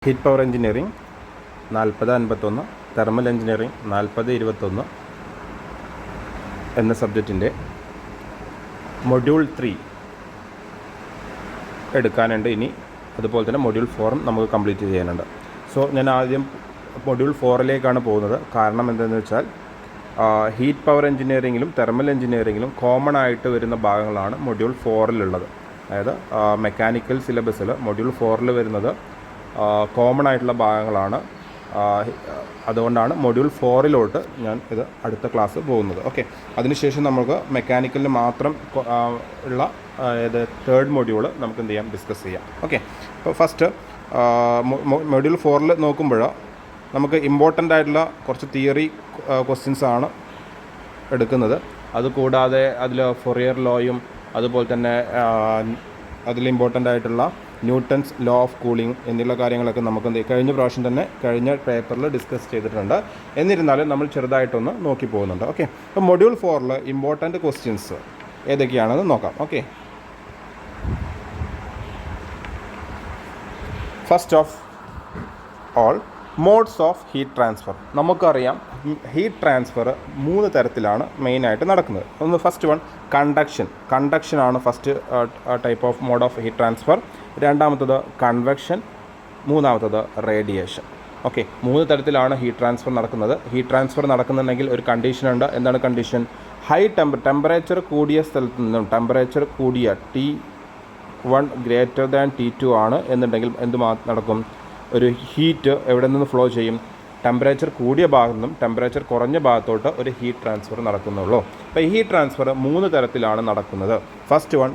Heat power engineering 4051, thermal engineering 4021 എന്ന സബ്ജക്റ്റിൻ്റെ module 3 എടുക്കാനുണ്ട് ഇനി. അതുപോലെ തന്നെ മൊഡ്യൂൾ 4 നമുക്ക് കംപ്ലീറ്റ് ചെയ്യാനുണ്ട്. സോ ഞാൻ ആദ്യം മൊഡ്യൂൾ 4ലേക്കാണ് പോകുന്നത്. കാരണം എന്താണെന്ന് വെച്ചാൽ ഹീറ്റ് പവർ എഞ്ചിനീയറിങ്ങിലും തെർമൽ എഞ്ചിനീയറിങ്ങിലും കോമൺ ആയിട്ട് വരുന്ന ഭാഗങ്ങളാണ് മൊഡ്യൂൾ 4ലുള്ളത്. അതായത് മെക്കാനിക്കൽ സിലബസിൽ മൊഡ്യൂൾ 4ൽ വരുന്നത് കോമൺ ആയിട്ടുള്ള ഭാഗങ്ങളാണ്. അതുകൊണ്ടാണ് മൊഡ്യൂൾ 4ലോട്ട് ഞാൻ ഇത് അടുത്ത ക്ലാസ് പോകുന്നത്. ഓക്കെ, അതിനുശേഷം നമുക്ക് മെക്കാനിക്കലിന് മാത്രം ഉള്ള തേർഡ് മൊഡ്യൂൾ നമുക്ക് എന്ത് ചെയ്യാം, ഡിസ്കസ് ചെയ്യാം. ഓക്കെ, അപ്പോൾ ഫസ്റ്റ് മൊഡ്യൂൾ 4ൽ നോക്കുമ്പോൾ നമുക്ക് ഇമ്പോർട്ടൻ്റ് ആയിട്ടുള്ള കുറച്ച് തിയറി ക്വസ്റ്റ്യൻസ് ആണ് എടുക്കുന്നത്. അതുകൂടാതെ അതിൽ ഫൊറിയർ ലോയും അതുപോലെ തന്നെ അതിൽ ഇമ്പോർട്ടൻ്റ് ആയിട്ടുള്ള ന്യൂട്ടൺസ് ലോ ഓഫ് കൂളിംഗ് എന്നുള്ള കാര്യങ്ങളൊക്കെ നമുക്ക് കഴിഞ്ഞ പ്രാവശ്യം തന്നെ കഴിഞ്ഞ പേപ്പറിൽ ഡിസ്കസ് ചെയ്തിട്ടുണ്ട്. എന്നിരുന്നാലും നമ്മൾ ചെറുതായിട്ടൊന്ന് നോക്കി പോകുന്നുണ്ട്. ഓക്കെ, അപ്പോൾ മൊഡ്യൂൾ 4ൽ ഇമ്പോർട്ടൻ്റ് ക്വസ്റ്റ്യൻസ് ഏതൊക്കെയാണെന്ന് നോക്കാം. Okay, first of all modes of heat transfer. നമുക്കറിയാം ഹീറ്റ് ട്രാൻസ്ഫർ 3 തരത്തിലാണ് മെയിനായിട്ട് നടക്കുന്നത്. ഒന്ന് ഫസ്റ്റ് വൺ കണ്ടക്ഷനാണ് first type of mode of heat transfer. രണ്ടാമത്തത് കൺവെക്ഷൻ, മൂന്നാമത്തത് റേഡിയേഷൻ. ഓക്കെ, 3 തരത്തിലാണ് ഹീറ്റ് ട്രാൻസ്ഫർ നടക്കുന്നത്. ഹീറ്റ് ട്രാൻസ്ഫർ നടക്കുന്നുണ്ടെങ്കിൽ ഒരു കണ്ടീഷനുണ്ട്. എന്താണ് കണ്ടീഷൻ? ഹൈ ടെമ്പറേച്ചർ കൂടിയ സ്ഥലത്ത് നിന്നും ടെമ്പറേച്ചർ കൂടിയ T1 ഗ്രേറ്റർ ദാൻ T2 ആണ് എന്നുണ്ടെങ്കിൽ എന്ത് നടക്കും? ഒരു ഹീറ്റ് എവിടെ നിന്ന് ഫ്ലോ ചെയ്യും? ടെമ്പറേച്ചർ കൂടിയ ഭാഗത്തു നിന്നും ടെമ്പറേച്ചർ കുറഞ്ഞ ഭാഗത്തോട്ട് ഒരു ഹീറ്റ് ട്രാൻസ്ഫർ നടക്കുന്നുള്ളൂ. അപ്പോൾ ഈ ഹീറ്റ് ട്രാൻസ്ഫർ 3 തരത്തിലാണ് നടക്കുന്നത്. First one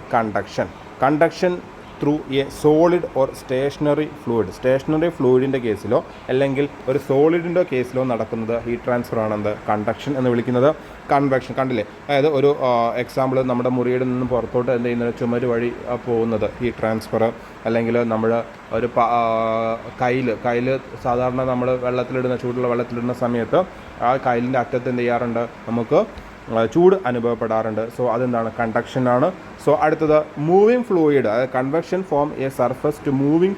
conduction through a solid or stationary ഫ്ലൂയിഡിൻ്റെ കേസിലോ അല്ലെങ്കിൽ ഒരു സോളിഡിൻ്റെ കേസിലോ നടക്കുന്നത് ഹീറ്റ് ട്രാൻസ്ഫർ ആണെന്ത് കണ്ടക്ഷൻ എന്ന് വിളിക്കുന്നത്. കൺവെക്ഷൻ കണ്ടില്ലേ, അതായത് ഒരു എക്സാമ്പിൾ നമ്മുടെ മുറിയുടെ നിന്ന് പുറത്തോട്ട് എന്ത് ചെയ്യുന്നത്, ചുമര് വഴി പോകുന്നത് ഹീറ്റ് ട്രാൻസ്ഫർ. അല്ലെങ്കിൽ നമ്മൾ ഒരു കയ്യിൽ സാധാരണ നമ്മൾ ചൂടുള്ള വെള്ളത്തിലിടുന്ന സമയത്ത് ആ കയ്യിലിൻ്റെ അറ്റത്ത് എന്ത് ചെയ്യാറുണ്ട്, നമുക്ക് ചൂട് അനുഭവപ്പെടാറുണ്ട്. സോ അതെന്താണ്, കണ്ടക്ഷനാണ്. സോ അടുത്തത് മൂവിങ് ഫ്ലൂയിഡ്, അതായത് convection from a surface to moving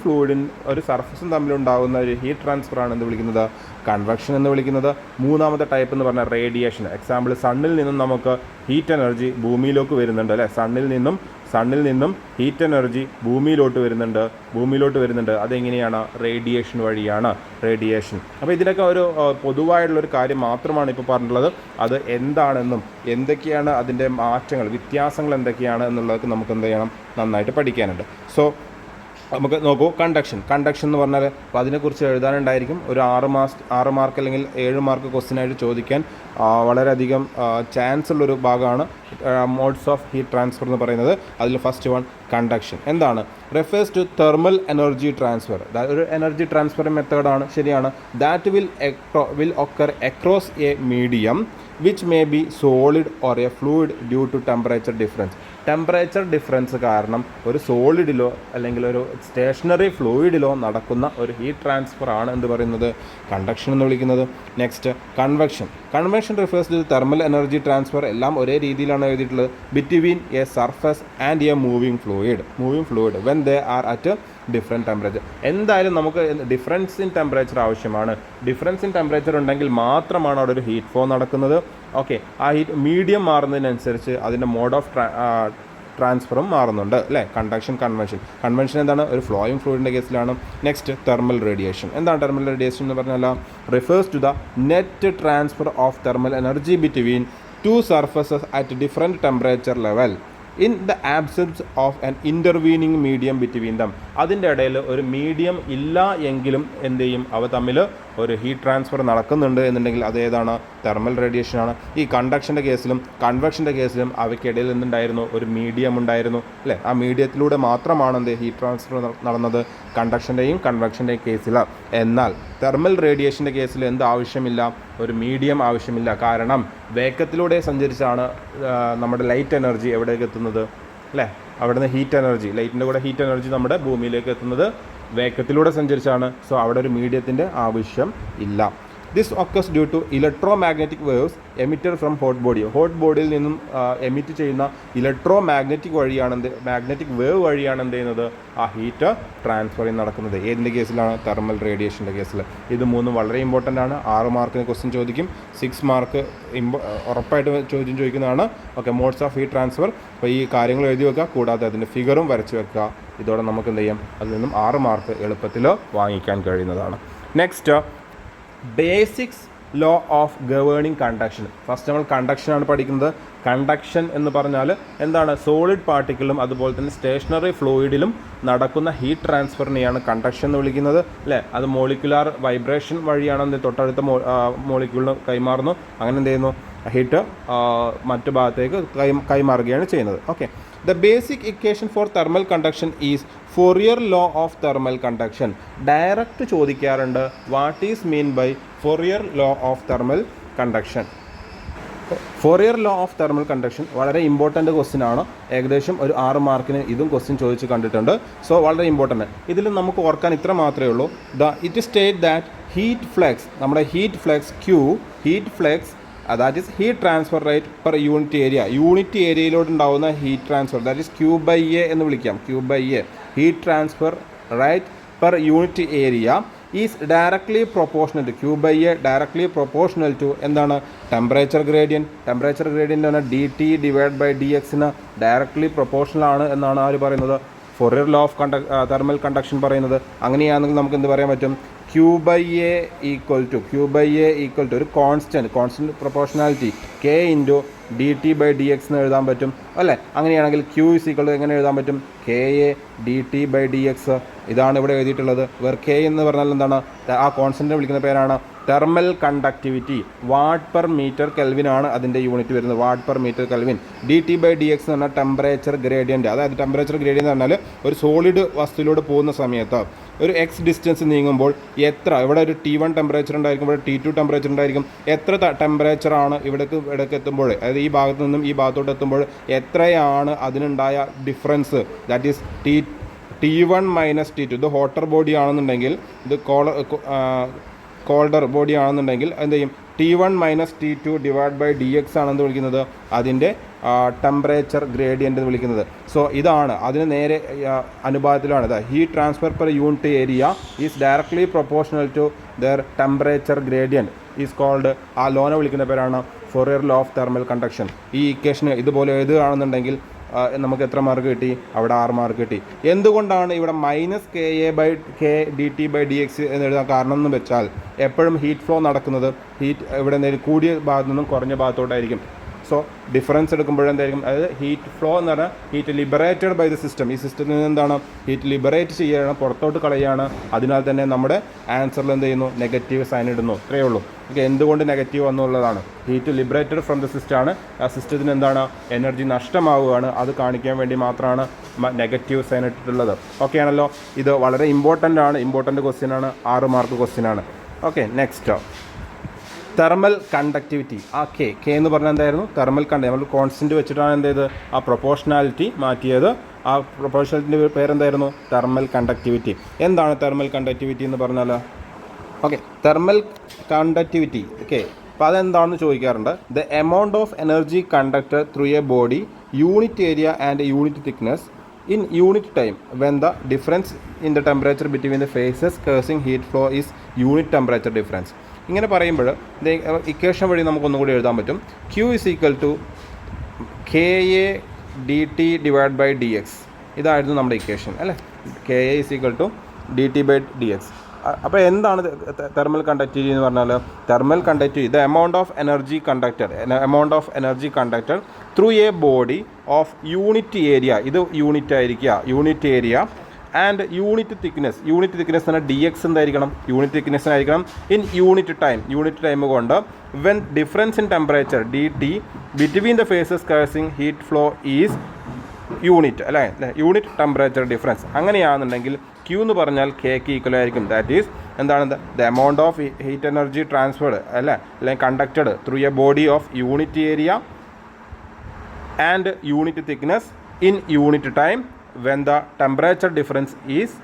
ഫ്ലൂയിഡിൻ ഒരു സർഫസും തമ്മിലുണ്ടാകുന്ന ഒരു ഹീറ്റ് ട്രാൻസ്ഫർ ആണ് എന്ന് വിളിക്കുന്നത് കൺവെക്ഷൻ എന്ന് വിളിക്കുന്നത്. മൂന്നാമത്തെ ടൈപ്പ് എന്ന് പറഞ്ഞാൽ റേഡിയേഷൻ. എക്സാമ്പിൾ സണ്ണിൽ നിന്നും നമുക്ക് ഹീറ്റ് എനർജി ഭൂമിയിലേക്ക് വരുന്നുണ്ട് അല്ലേ. സണ്ണിൽ നിന്നും ഹീറ്റ് എനർജി ഭൂമിയിലോട്ട് വരുന്നുണ്ട്. അതെങ്ങനെയാണ്? റേഡിയേഷൻ വഴിയാണ്. അപ്പോൾ ഇതിനൊക്കെ ഒരു പൊതുവായിട്ടുള്ളൊരു കാര്യം മാത്രമാണ് ഇപ്പോൾ പറഞ്ഞിട്ടുള്ളത്. അത് എന്താണെന്നും എന്തൊക്കെയാണ് അതിൻ്റെ മാറ്റങ്ങൾ, വ്യത്യാസങ്ങൾ എന്തൊക്കെയാണ് എന്നുള്ളതൊക്കെ നമുക്ക് എന്ത് ചെയ്യണം, നന്നായിട്ട് പഠിക്കാനുണ്ട്. സോ നമുക്ക് നോക്കൂ, കണ്ടക്ഷൻ എന്ന് പറഞ്ഞാൽ അപ്പോൾ അതിനെക്കുറിച്ച് എഴുതാനുണ്ടായിരിക്കും. ഒരു 6 മാർക്ക് അല്ലെങ്കിൽ 7 മാർക്ക് ക്വസ്റ്റ്യനായിട്ട് ചോദിക്കാൻ വളരെയധികം ചാൻസ് ഉള്ളൊരു ഭാഗമാണ് മോഡ്സ് ഓഫ് ഹീറ്റ് ട്രാൻസ്ഫർ എന്ന് പറയുന്നത്. അതിൽ ഫസ്റ്റ് വൺ കണ്ടക്ഷൻ എന്താണ്? Refers to thermal energy transfer. ഒരു എനർജി ട്രാൻസ്ഫർ മെത്തേഡാണ്, ശരിയാണ്. That will occur across a medium which may be solid or a fluid due to temperature difference കാരണം ഒരു സോളിഡിലോ അല്ലെങ്കിൽ ഒരു സ്റ്റേഷനറി ഫ്ലൂയിഡിലോ നടക്കുന്ന ഒരു ഹീറ്റ് ട്രാൻസ്ഫർ ആണ് എന്ത് പറയുന്നത്, കണ്ടക്ഷൻ എന്ന് വിളിക്കുന്നത്. Next convection refers to thermal energy transfer. എല്ലാം ഒരേ രീതിയിലാണ് എഴുതിയിട്ടുള്ളത്. Between a surface and a moving fluid when they are at different temperature. എന്തായാലും നമുക്ക് ഡിഫറൻസ് ഇൻ ടെമ്പറേച്ചർ ആവശ്യമാണ്. ഡിഫറൻസ് ഇൻ ടെമ്പറേച്ചർ ഉണ്ടെങ്കിൽ മാത്രമാണ് അവിടെ ഒരു ഹീറ്റ് ഫ്ലോ നടക്കുന്നത്. ഓക്കെ, ആ ഹീറ്റ് മീഡിയം മാറുന്നതിനനുസരിച്ച് അതിൻ്റെ മോഡ് ഓഫ് ട്രാൻസ്ഫറും മാറുന്നുണ്ട് അല്ലേ. കൺവെൻഷൻ എന്താണ്? ഒരു ഫ്ലോയിങ് ഫ്ലൂയിഡിൻ്റെ കേസിലാണ്. Next thermal radiation. എന്താണ് തെർമൽ റേഡിയേഷൻ എന്ന് പറഞ്ഞാൽ? Refers to the net transfer of thermal energy between 2 surfaces at different temperature level in the absence of an intervening medium between them. അതിൻ്റെ ഇടയിൽ ഒരു മീഡിയം ഇല്ല എങ്കിലും എന്ത് ചെയ്യും, അവ തമ്മിൽ ഒരു ഹീറ്റ് ട്രാൻസ്ഫർ നടക്കുന്നുണ്ട് എന്നുണ്ടെങ്കിൽ അതേതാണ്, തെർമൽ റേഡിയേഷനാണ്. ഈ കണ്ടക്ഷൻ്റെ കേസിലും കൺവെക്ഷൻ്റെ കേസിലും അവയ്ക്കിടയിൽ എന്തുണ്ടായിരുന്നു, ഒരു മീഡിയം ഉണ്ടായിരുന്നു അല്ലേ. ആ മീഡിയത്തിലൂടെ മാത്രമാണ് എന്ത് ഹീറ്റ് ട്രാൻസ്ഫർ നടന്നത് കണ്ടക്ഷൻ്റെയും കൺവെക്ഷൻ്റെയും കേസിൽ. എന്നാൽ തെർമൽ റേഡിയേഷൻ്റെ കേസിൽ എന്ത് ആവശ്യമില്ല, ഒരു മീഡിയം ആവശ്യമില്ല. കാരണം വേഗത്തിലൂടെ സഞ്ചരിച്ചാണ് നമ്മുടെ ലൈറ്റ് എനർജി എവിടേക്ക് എത്തുന്നത് അല്ലേ. അവിടെ നിന്ന് ലൈറ്റിൻ്റെ കൂടെ ഹീറ്റ് എനർജി നമ്മുടെ ഭൂമിയിലേക്ക് എത്തുന്നത് വേഗത്തിലൂടെ സഞ്ചരിച്ചാണ്. സോ അവിടെ ഒരു മീഡിയത്തിൻ്റെ ആവശ്യം ഇല്ല. This occurs due to electromagnetic waves emitted from hot body. Hot ബോഡിയിൽ നിന്നും എമിറ്റ് ചെയ്യുന്ന ഇലക്ട്രോമാഗ്നറ്റിക് മാഗ്നറ്റിക് വേവ് വഴിയാണ് എന്ത് ചെയ്യുന്നത്, ആ ഹീറ്റ് ട്രാൻസ്ഫറിങ് നടക്കുന്നത്. ഏതിൻ്റെ കേസിലാണ്? തെർമൽ റേഡിയേഷൻ്റെ കേസിൽ. ഇത് മൂന്നും വളരെ ഇമ്പോർട്ടൻ്റ് ആണ്. 6 മാർക്കിന് ക്വസ്റ്റ്യൻ ചോദിക്കും. 6 മാർക്ക് ഉറപ്പായിട്ട് ചോദ്യം ചോദിക്കുന്നതാണ്. Okay, modes of heat transfer. അപ്പോൾ ഈ കാര്യങ്ങൾ എഴുതി വെക്കുക, കൂടാതെ അതിൻ്റെ ഫിഗറും വരച്ച് വെക്കുക. ഇതോടെ നമുക്ക് എന്ത് ചെയ്യാം, അതിൽ നിന്നും 6 മാർക്ക് എളുപ്പത്തിൽ വാങ്ങിക്കാൻ കഴിയുന്നതാണ്. Next, basics law of governing conduction. First നമ്മൾ കണ്ടക്ഷനാണ് പഠിക്കുന്നത്. കണ്ടക്ഷൻ എന്ന് പറഞ്ഞാൽ എന്താണ്? സോളിഡ് പാർട്ടിക്കിളും അതുപോലെ തന്നെ സ്റ്റേഷനറി ഫ്ലൂയിഡിലും നടക്കുന്ന ഹീറ്റ് ട്രാൻസ്ഫറിനെയാണ് കണ്ടക്ഷൻ എന്ന് വിളിക്കുന്നത്, അല്ലേ? അത് മോളിക്കുലാർ വൈബ്രേഷൻ വഴിയാണ് തൊട്ടടുത്ത മോളിക്യൂളിന് കൈമാറുന്നു. അങ്ങനെ എന്ത് ചെയ്യുന്നു, ഹീറ്റ് മറ്റു ഭാഗത്തേക്ക് കൈമാറുകയാണ് ചെയ്യുന്നത്. Okay, the basic equation for thermal conduction is Fourier law of thermal conduction. Direct ചോദിക്കാറുണ്ട്, what is mean by Fourier law of thermal conduction. Fourier law of thermal conduction വളരെ ഇമ്പോർട്ടൻ്റ് ക്വസ്റ്റ്യൻ ആണ്. ഏകദേശം ഒരു 6 മാർക്കിന് ഇതും ക്വസ്റ്റ്യൻ ചോദിച്ച് കണ്ടിട്ടുണ്ട്. So വളരെ ഇമ്പോർട്ടൻ്റ്. ഇതിൽ നമുക്ക് ഓർക്കാൻ ഇത്ര മാത്രമേ ഉള്ളൂ. It state that heat flux, നമ്മുടെ heat flux Q, heat flux that is heat transfer rate per unit area. Unit ഏരിയയിലോട്ട് ഉണ്ടാകുന്ന heat transfer, that is Q/A എന്ന് വിളിക്കാം. Q/A heat transfer rate per unit area is directly proportional to Q/A, directly proportional to എന്താണ്? Temperature gradient. Temperature gradient ആണ് dT/dx directly proportional ആണ് എന്നാണ് ആര് പറയുന്നത്? Fourier law of thermal conduction പറയുന്നത്. അങ്ങനെയാണെങ്കിൽ നമുക്ക് എന്ത് പറയാൻ പറ്റും? Q/A ഈക്വൽ ടു ഒരു constant proportionality K into dT/dx എന്ന് എഴുതാൻ പറ്റും, അല്ലേ? അങ്ങനെയാണെങ്കിൽ Q ഇസ് ഈക്വൽ ടു എങ്ങനെ എഴുതാൻ പറ്റും? KA dT/dx. ഇതാണ് ഇവിടെ എഴുതിയിട്ടുള്ളത്. വേർ K എന്ന് പറഞ്ഞാൽ എന്താണ്? ആ കോൺസ്റ്റൻറ്റിനെ വിളിക്കുന്ന പേരാണ് thermal conductivity. Watt per metre kelvin ആണ് അതിൻ്റെ യൂണിറ്റ് വരുന്നത്. What per metre kelvin. dT/dx എന്ന് പറഞ്ഞാൽ ടെമ്പറേച്ചർ ഗ്രേഡിയൻറ്റ്. അതായത് ടെമ്പറേച്ചർ ഗ്രേഡിയൻറ്റ് എന്ന് പറഞ്ഞാൽ ഒരു സോളിഡ് വസ്തുവിലൂടെ പോകുന്ന സമയത്ത് ഒരു X ഡിസ്റ്റൻസ് നീങ്ങുമ്പോൾ എത്ര, ഇവിടെ ഒരു T1 ടെമ്പറേച്ചർ ഉണ്ടായിരിക്കും, ഇവിടെ T2 ടെമ്പറേച്ചർ ഉണ്ടായിരിക്കും. എത്ര ടെമ്പറേച്ചറാണ് ഇവിടേക്ക് എത്തുമ്പോൾ, അതായത് ഈ ഭാഗത്തു നിന്നും ഈ ഭാഗത്തോട്ട് എത്തുമ്പോൾ എത്രയാണ് അതിനുണ്ടായ difference? That is T1 minus T2. ഇത് ഹോട്ടർ ബോഡി ആണെന്നുണ്ടെങ്കിൽ, ഇത് കോൾഡർ ബോഡി ആണെന്നുണ്ടെങ്കിൽ എന്ത് ചെയ്യും? T1 minus T2 divide by dx ആണെന്ന് വിളിക്കുന്നത് അതിൻ്റെ ടെമ്പറേച്ചർ ഗ്രേഡിയൻ്റ് എന്ന് വിളിക്കുന്നത്. സോ ഇതാണ് അതിന് നേരെ അനുപാതത്തിലാണ്. Heat transfer per unit area is directly proportional to the temperature gradient is called. ആ ലോനെ വിളിക്കുന്ന പേരാണ് Fourier law of thermal conduction. ഈ ഇക്വേഷന് ഇതുപോലെ എഴുതുകയാണെന്നുണ്ടെങ്കിൽ നമുക്ക് എത്ര മാർക്ക് കിട്ടി? അവിടെ 6 മാർക്ക് കിട്ടി. എന്തുകൊണ്ടാണ് ഇവിടെ -KA/K dT/dx എന്ന് എഴുതാൻ കാരണം എന്ന് വെച്ചാൽ എപ്പോഴും ഹീറ്റ് ഫ്ലോ നടക്കുന്നത് ഇവിടെ കൂടിയ ഭാഗത്തു നിന്നും കുറഞ്ഞ ഭാഗത്തോട്ടായിരിക്കും. So difference എടുക്കുമ്പോഴെന്തായിരിക്കും? അതായത് ഹീറ്റ് ഫ്ലോ എന്ന് പറഞ്ഞാൽ heat liberated by the system. ഈ സിസ്റ്റത്തിൽ നിന്ന് എന്താണ്? ഹീറ്റ് ലിബറേറ്റ് ചെയ്യുകയാണ്, പുറത്തോട്ട് കളയുകയാണ്. അതിനാൽ തന്നെ നമ്മുടെ ആൻസറിൽ എന്ത് ചെയ്യുന്നു? നെഗറ്റീവ് സൈൻ ഇടുന്നു. ഇത്രയേ ഉള്ളൂ. ഓക്കെ, എന്തുകൊണ്ട് നെഗറ്റീവ് വന്നുള്ളതാണ്? ഹീറ്റ് ലിബറേറ്റഡ് ഫ്രം ദ സിസ്റ്റമാണ്. ആ സിസ്റ്റത്തിന് എന്താണ്? എനർജി നഷ്ടമാവുകയാണ്. അത് കാണിക്കാൻ വേണ്ടി മാത്രമാണ് നെഗറ്റീവ് സൈൻ ഇട്ടിട്ടുള്ളത്. ഓക്കെ ആണല്ലോ. ഇത് വളരെ ഇമ്പോർട്ടൻ്റ് ക്വസ്റ്റ്യൻ ആണ്. 6 മാർക്ക് ക്വസ്റ്റ്യൻ ആണ്. Okay, next thermal conductivity. ആ കെ എന്ന് പറഞ്ഞാൽ എന്തായിരുന്നു? തെർമൽ നമ്മൾ കോൺസ്റ്റൻറ്റ് വെച്ചിട്ടാണ് എന്ത് ചെയ്ത് ആ പ്രൊപ്പോർഷണാലിറ്റി മാറ്റിയത്. ആ പ്രൊപ്പോർഷണാലിറ്റിൻ്റെ പേരെന്തായിരുന്നു? Thermal conductivity. എന്താണ് തെർമൽ കണ്ടക്ടിവിറ്റി എന്ന് പറഞ്ഞാൽ? Okay, thermal conductivity. ഓക്കെ, അപ്പോൾ അതെന്താണെന്ന് ചോദിക്കാറുണ്ട്. The amount of energy conducted through a body, unit area and unit thickness in unit time when the difference in the temperature between the phases causing heat flow is unit temperature difference. ഇങ്ങനെ പറയുമ്പോൾ equation വഴി നമുക്കൊന്നും കൂടി എഴുതാൻ പറ്റും. Q is equal to KA dt divided by dx. ഇതായിരുന്നു നമ്മുടെ equation, അല്ലേ? KA is equal to dt by dx. അപ്പോൾ എന്താണ് തെർമൽ കണ്ടക്ടിവിറ്റി എന്ന് പറഞ്ഞാൽ? Thermal conductivity the amount of energy conducted through a body of unit area. ഇത് unit ആയിരിക്കുക, unit area and unit thickness. Unit thickness എന്നാൽ dx എന്തായിരിക്കണം? യൂണിറ്റ് തിക്നെസ്സിനായിരിക്കണം. ഇൻ യൂണിറ്റ് ടൈം കൊണ്ട് when difference in temperature dt between the faces causing heat flow is unit, അല്ലേ? Unit temperature difference. അങ്ങനെയാണെന്നുണ്ടെങ്കിൽ Q എന്ന് പറഞ്ഞാൽ Kക്ക് ഈക്വൽ ആയിരിക്കും. ദാറ്റ് ഈസ് എന്താണ്? The amount of heat energy transferred, അല്ലെങ്കിൽ conducted through a body of unit area and unit thickness in unit time when the temperature difference is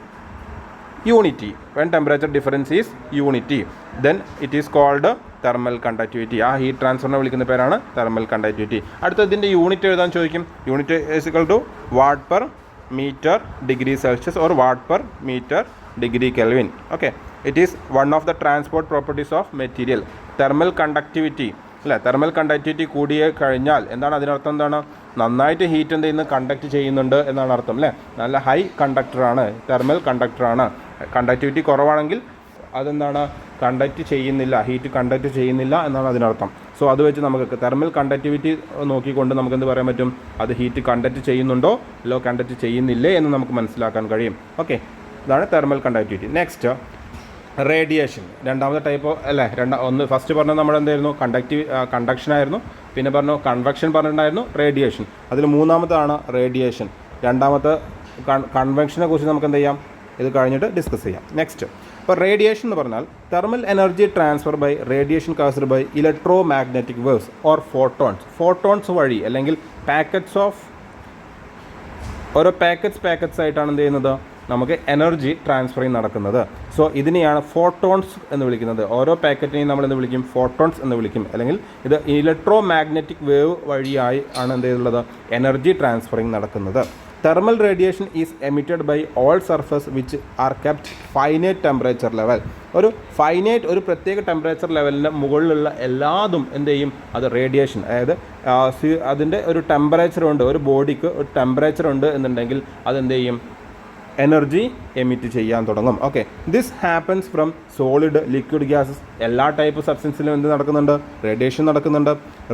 unity. When temperature difference is unity, then it is called thermal conductivity. ആ heat ട്രാൻസ്ഫറിനെ വിളിക്കുന്ന പേരാണ് thermal conductivity. അടുത്ത ഇതിൻ്റെ unit എഴുതാൻ ചോദിക്കും. Unit is equal to watt per metre degree Celsius or watt per metre degree Kelvin. Okay, it is one of the transport properties of material. Thermal conductivity അല്ലേ, thermal conductivity കൂടിയ കഴിഞ്ഞാൽ എന്താണ് അതിനർത്ഥം? എന്താണ്? നന്നായിട്ട് ഹീറ്റ് എന്ത് ചെയ്യുന്നു? കണ്ടക്ട് ചെയ്യുന്നുണ്ട് എന്നാണ് അർത്ഥം അല്ലേ. നല്ല ഹൈ കണ്ടക്ടറാണ്, തെർമൽ കണ്ടക്ടറാണ്. കണ്ടക്ടിവിറ്റി കുറവാണെങ്കിൽ അതെന്താണ്? കണ്ടക്ട് ചെയ്യുന്നില്ല, ഹീറ്റ് കണ്ടക്ട് ചെയ്യുന്നില്ല എന്നാണ് അതിനർത്ഥം. സോ അത് വെച്ച് നമുക്ക് തെർമൽ കണ്ടക്ടിവിറ്റി നോക്കിക്കൊണ്ട് നമുക്ക് എന്ത് പറയാൻ പറ്റും? അത് ഹീറ്റ് കണ്ടക്ട് ചെയ്യുന്നുണ്ടോ അല്ലോ കണ്ടക്ട് ചെയ്യുന്നില്ലേ എന്ന് നമുക്ക് മനസ്സിലാക്കാൻ കഴിയും. ഓക്കെ, ഇതാണ് തെർമൽ കണ്ടക്ടിവിറ്റി. നെക്സ്റ്റ് റേഡിയേഷൻ, രണ്ടാമത്തെ ടൈപ്പ് അല്ലേ. ഒന്ന് ഫസ്റ്റ് പറഞ്ഞത് നമ്മൾ എന്തായിരുന്നു? കണ്ടക്ഷൻ ആയിരുന്നു. പിന്നെ പറഞ്ഞു കൺവെക്ഷൻ പറഞ്ഞിട്ടുണ്ടായിരുന്നു, റേഡിയേഷൻ. അതിൽ മൂന്നാമതാണ് റേഡിയേഷൻ. രണ്ടാമത്തെ കൺവെക്ഷനെ കുറിച്ച് നമുക്ക് എന്ത് ചെയ്യാം? ഇത് കഴിഞ്ഞിട്ട് ഡിസ്കസ് ചെയ്യാം. നെക്സ്റ്റ്, ഇപ്പോൾ റേഡിയേഷൻ എന്ന് പറഞ്ഞാൽ thermal energy transfer by radiation caused by electromagnetic waves or photons വഴി, അല്ലെങ്കിൽ പാക്കറ്റ്സ് ഓഫ് ഓരോ പാക്കറ്റ്സ് ആയിട്ടാണ് എന്ത് ചെയ്യുന്നത്? നമുക്ക് എനർജി ട്രാൻസ്ഫറിങ് നടക്കുന്നത്. സോ ഇതിനെയാണ് ഫോട്ടോൺസ് എന്ന് വിളിക്കുന്നത്. ഓരോ പാക്കറ്റിനെയും നമ്മൾ എന്ത് വിളിക്കും? ഫോട്ടോൺസ് എന്ന് വിളിക്കും. അല്ലെങ്കിൽ ഇത് ഇലക്ട്രോ മാഗ്നറ്റിക് വേവ് വഴിയായി ആണ് എന്ത് ചെയ്തുള്ളത്? എനർജി ട്രാൻസ്ഫറിങ് നടക്കുന്നത്. Thermal radiation is emitted by all surface which are kept finite temperature level. ഒരു പ്രത്യേക ടെമ്പറേച്ചർ ലെവലിന് മുകളിലുള്ള എല്ലാതും എന്ത് ചെയ്യും? അത് റേഡിയേഷൻ. അതായത് അതിൻ്റെ ഒരു ടെമ്പറേച്ചർ ഉണ്ട്, ഒരു ബോഡിക്ക് ഒരു ടെമ്പറേച്ചർ ഉണ്ട് എന്നുണ്ടെങ്കിൽ അതെന്ത് ചെയ്യും? എനർജി എമിറ്റ് ചെയ്യാൻ തുടങ്ങും. Okay, this happens from solid, liquid, gases. എല്ലാ ടൈപ്പ് സബ്സ്റ്റൻസിലും എന്ത് നടക്കുന്നുണ്ട്? റേഡിയേഷൻ നടക്കുന്നുണ്ട്.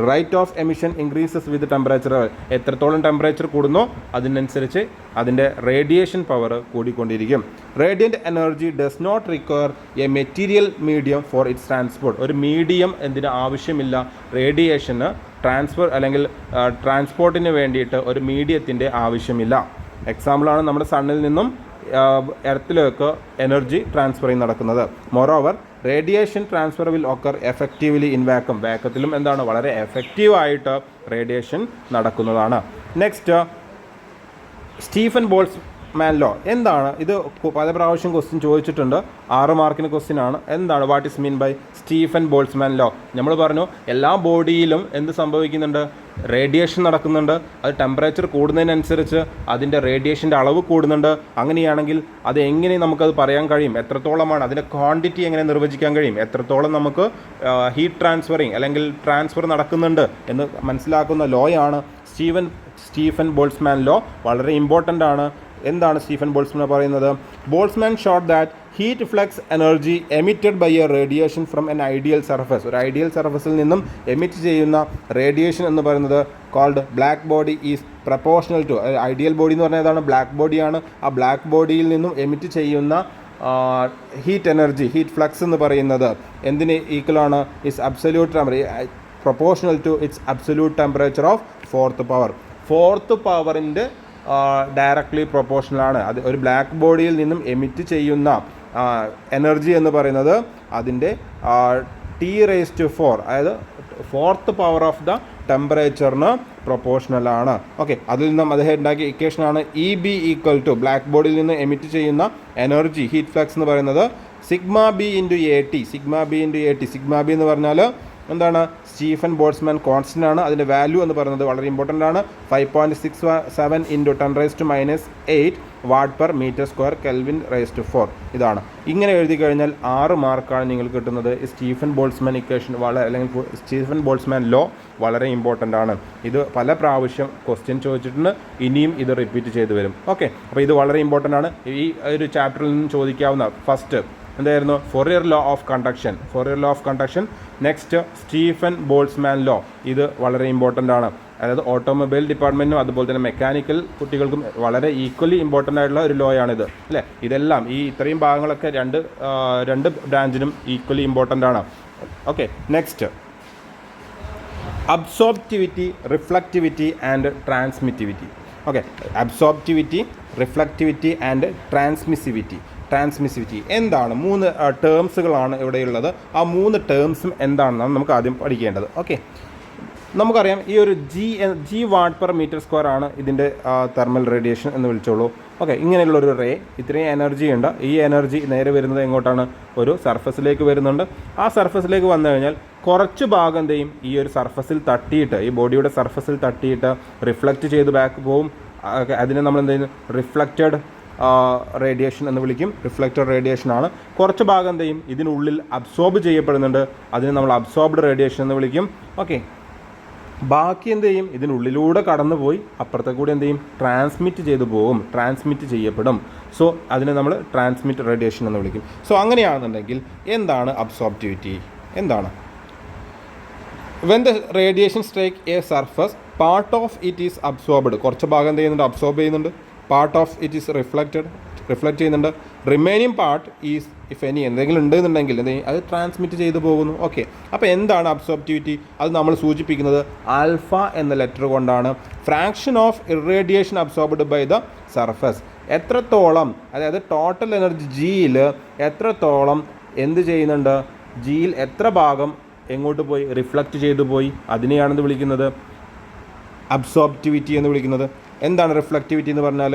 Rate of emission increases with temperature. എത്രത്തോളം ടെമ്പറേച്ചർ കൂടുന്നോ അതിനനുസരിച്ച് അതിൻ്റെ റേഡിയേഷൻ പവർ കൂടിക്കൊണ്ടിരിക്കും. Radiant energy does not require a material medium for its transport. ഒരു മീഡിയം എന്തിന് ആവശ്യമില്ല? റേഡിയേഷന് അല്ലെങ്കിൽ ട്രാൻസ്പോർട്ടിന് വേണ്ടിയിട്ട് ഒരു മീഡിയത്തിൻ്റെ ആവശ്യമില്ല. എക്സാമ്പിളാണ് നമ്മുടെ സണ്ണിൽ നിന്നും എർത്തിലേക്ക് എനർജി ട്രാൻസ്ഫറിങ് നടക്കുന്നത്. Moreover radiation transfer will occur effectively in vacuum. വാക്വത്തിലും എന്താണ്? വളരെ എഫക്റ്റീവായിട്ട് റേഡിയേഷൻ നടക്കുന്നതാണ്. നെക്സ്റ്റ്, സ്റ്റീഫൻ ബോൾട്സ്മാൻ ലോ എന്താണ്? ഇത് പല പ്രാവശ്യം ക്വസ്റ്റ്യൻ ചോദിച്ചിട്ടുണ്ട്. 6 മാർക്കിന് ക്വസ്റ്റ്യൻ ആണ്. എന്താണ്? What is mean by Stefan Boltzmann law? നമ്മൾ പറഞ്ഞു എല്ലാ ബോഡിയിലും എന്ത് സംഭവിക്കുന്നുണ്ട്? റേഡിയേഷൻ നടക്കുന്നുണ്ട്. അത് ടെമ്പറേച്ചർ കൂടുന്നതിനനുസരിച്ച് അതിൻ്റെ റേഡിയേഷൻ്റെ അളവ് കൂടുന്നുണ്ട്. അങ്ങനെയാണെങ്കിൽ അത് എങ്ങനെ നമുക്കത് പറയാൻ കഴിയും? എത്രത്തോളമാണ് അതിൻ്റെ ക്വാണ്ടിറ്റി എങ്ങനെ നിർവചിക്കാൻ കഴിയും? എത്രത്തോളം നമുക്ക് ഹീറ്റ് ട്രാൻസ്ഫറിങ് അല്ലെങ്കിൽ ട്രാൻസ്ഫർ നടക്കുന്നുണ്ട് എന്ന് മനസ്സിലാക്കുന്ന ലോയാണ് സ്റ്റീഫൻ ബോൾട്സ്മാൻ ലോ. വളരെ ഇമ്പോർട്ടൻ്റ് ആണ്. എന്താണ് സ്റ്റീഫൻ ബോൾട്സ്മാൻ പറയുന്നത്? Boltzmann showed that heat flux energy emitted by a radiation from an ideal surface. ഒരു ഐഡിയൽ സർഫസിൽ നിന്നും എമിറ്റ് ചെയ്യുന്ന റേഡിയേഷൻ എന്ന് പറയുന്നത് called black body is proportional to. Ideal body എന്ന് പറഞ്ഞാൽ ഏതാണ്? ബ്ലാക്ക് ബോഡിയാണ്. ആ ബ്ലാക്ക് ബോഡിയിൽ നിന്നും എമിറ്റ് ചെയ്യുന്ന ഹീറ്റ് ഫ്ലക്സ് എന്ന് പറയുന്നത് എന്തിന് ഈക്വലാണ്? Is absolute proportional to its absolute temperature of fourth പവറിൻ്റെ ഡയറക്ട്ലി പ്രൊപ്പോർഷണലാണ്. അത് ഒരു ബ്ലാക്ക് ബോഡിയിൽ നിന്നും എമിറ്റ് ചെയ്യുന്ന എനർജി എന്ന് പറയുന്നത് അതിൻ്റെ T⁴, അതായത് 4th പവർ ഓഫ് ദ ടെമ്പറേച്ചറിന് പ്രൊപ്പോർഷണലാണ്. ഓക്കെ, അതിൽ നിന്നും അദ്ദേഹം ഉണ്ടാക്കിയ ഇക്വേഷനാണ് EB ഈക്വൽ ടു ബ്ലാക്ക് ബോഡിയിൽ നിന്ന് എമിറ്റ് ചെയ്യുന്ന എനർജി ഹീറ്റ് ഫ്ലക്സ് എന്ന് പറയുന്നത് σB × AT. സിഗ്മ ബി എന്ന് പറഞ്ഞാൽ എന്താണ്? സ്റ്റീഫൻ ബോൾട്സ്മാൻ കോൺസ്റ്റൻ്റ് ആണ്. അതിൻ്റെ വാല്യൂ എന്ന് പറയുന്നത് വളരെ ഇമ്പോർട്ടൻ്റ് ആണ്. 5.67 × 10⁻⁸ what per metre square Kelvin⁴. ഇതാണ്. ഇങ്ങനെ എഴുതി കഴിഞ്ഞാൽ 6 മാർക്കാണ് നിങ്ങൾക്ക് കിട്ടുന്നത്. സ്റ്റീഫൻ ബോൾട്സ്മാൻ ഇക്വേഷൻ അല്ലെങ്കിൽ സ്റ്റീഫൻ ബോൾട്സ്മാൻ ലോ വളരെ ഇമ്പോർട്ടൻ്റ് ആണ്. ഇത് പല പ്രാവശ്യം ക്വസ്റ്റ്യൻ ചോദിച്ചിട്ടുണ്ട്. ഇനിയും ഇത് റിപ്പീറ്റ് ചെയ്ത് വരും. ഓക്കെ, അപ്പോൾ ഇത് വളരെ ഇമ്പോർട്ടൻ്റ് ആണ്. ഈ ഒരു ചാപ്റ്ററിൽ നിന്ന് ചോദിക്കാവുന്ന ഫസ്റ്റ് എന്തായിരുന്നു? Fourier law of conduction. Next Stefan Boltzmann law. ഇത് വളരെ ഇമ്പോർട്ടൻ്റ് ആണ്. അതായത് ഓട്ടോമൊബൈൽ ഡിപ്പാർട്ട്മെൻറ്റിനും അതുപോലെ തന്നെ മെക്കാനിക്കൽ കുട്ടികൾക്കും വളരെ ഈക്വലി ഇമ്പോർട്ടൻ്റ് ആയിട്ടുള്ള ഒരു ലോ ആണിത് അല്ലേ. ഇതെല്ലാം ഈ ഇത്രയും ഭാഗങ്ങളൊക്കെ രണ്ട് ബ്രാഞ്ചിനും ഈക്വലി ഇമ്പോർട്ടൻ്റ് ആണ്. Okay, next absorptivity, reflectivity and transmittivity. Okay, absorptivity, reflectivity and transmissivity. എന്താണ്? 3 ടേംസുകളാണ് ഇവിടെയുള്ളത്. ആ 3 ടേംസും എന്താണെന്നാണ് നമുക്ക് ആദ്യം പഠിക്കേണ്ടത്. ഓക്കെ, നമുക്കറിയാം ഈ ഒരു G watt per metre square ആണ് ഇതിൻ്റെ തെർമൽ റേഡിയേഷൻ എന്ന് വിളിച്ചോളൂ. ഓക്കെ, ഇങ്ങനെയുള്ളൊരു റേ ഇത്രയും എനർജി ഉണ്ട്. ഈ എനർജി നേരെ വരുന്നത് എങ്ങോട്ടാണ്? ഒരു സർഫസിലേക്ക് വരുന്നുണ്ട്. ആ സർഫസിലേക്ക് വന്നു കഴിഞ്ഞാൽ കുറച്ച് ഭാഗം എന്ത് ചെയ്യും? ഈ ഒരു സർഫസിൽ തട്ടിയിട്ട്, ഈ ബോഡിയുടെ സർഫസിൽ തട്ടിയിട്ട് റിഫ്ലക്റ്റ് ചെയ്ത് ബാക്ക് പോവും. അതിനെ നമ്മൾ എന്ത് ചെയ്യുന്നു? റിഫ്ലക്റ്റഡ് റേഡിയേഷൻ എന്ന് വിളിക്കും. റിഫ്ലക്റ്റഡ് റേഡിയേഷൻ ആണ്. കുറച്ച് ഭാഗം എന്ത് ചെയ്യും? ഇതിനുള്ളിൽ അബ്സോർബ് ചെയ്യപ്പെടുന്നുണ്ട്. അതിനെ നമ്മൾ അബ്സോർബ്ഡ് റേഡിയേഷൻ എന്ന് വിളിക്കും. ഓക്കെ, ബാക്കി എന്ത് ചെയ്യും? ഇതിനുള്ളിലൂടെ കടന്നു പോയി അപ്പുറത്തെ കൂടി എന്ത് ചെയ്യും? ട്രാൻസ്മിറ്റ് ചെയ്തു പോകും, ട്രാൻസ്മിറ്റ് ചെയ്യപ്പെടും. സോ അതിനെ നമ്മൾ ട്രാൻസ്മിറ്റ് റേഡിയേഷൻ എന്ന് വിളിക്കും. സോ അങ്ങനെയാണെന്നുണ്ടെങ്കിൽ എന്താണ് അബ്സോർപ്റ്റിവിറ്റി? എന്താണ്? When the radiation strike a surface, part of it is absorbed. കുറച്ച് ഭാഗം എന്ത് ചെയ്യുന്നുണ്ട്? അബ്സോർബ് ചെയ്യുന്നുണ്ട്. Part of it is reflect ചെയ്യുന്നുണ്ട്. Remaining part is, if any എന്തെങ്കിലും ഉണ്ടെന്നുണ്ടെങ്കിൽ അത് ട്രാൻസ്മിറ്റ് ചെയ്തു പോകുന്നു. ഓക്കെ, അപ്പോൾ എന്താണ് അബ്സോർപ്റ്റിവിറ്റി? അത് നമ്മൾ സൂചിപ്പിക്കുന്നത് ആൽഫ എന്ന ലെറ്റർ കൊണ്ടാണ്. Fraction of irradiation absorbed by the surface. എത്രത്തോളം, അതായത് ടോട്ടൽ എനർജി ജിയിൽ എത്രത്തോളം എന്ത് ചെയ്യുന്നുണ്ട്? ജിയിൽ എത്ര ഭാഗം എങ്ങോട്ട് പോയി? റിഫ്ലക്റ്റ് ചെയ്തു പോയി. അതിനെയാണെന്ന് വിളിക്കുന്നത് അബ്സോർപ്റ്റിവിറ്റി എന്ന് വിളിക്കുന്നത്. എന്താണ് റിഫ്ലക്റ്റിവിറ്റി എന്ന് പറഞ്ഞാൽ?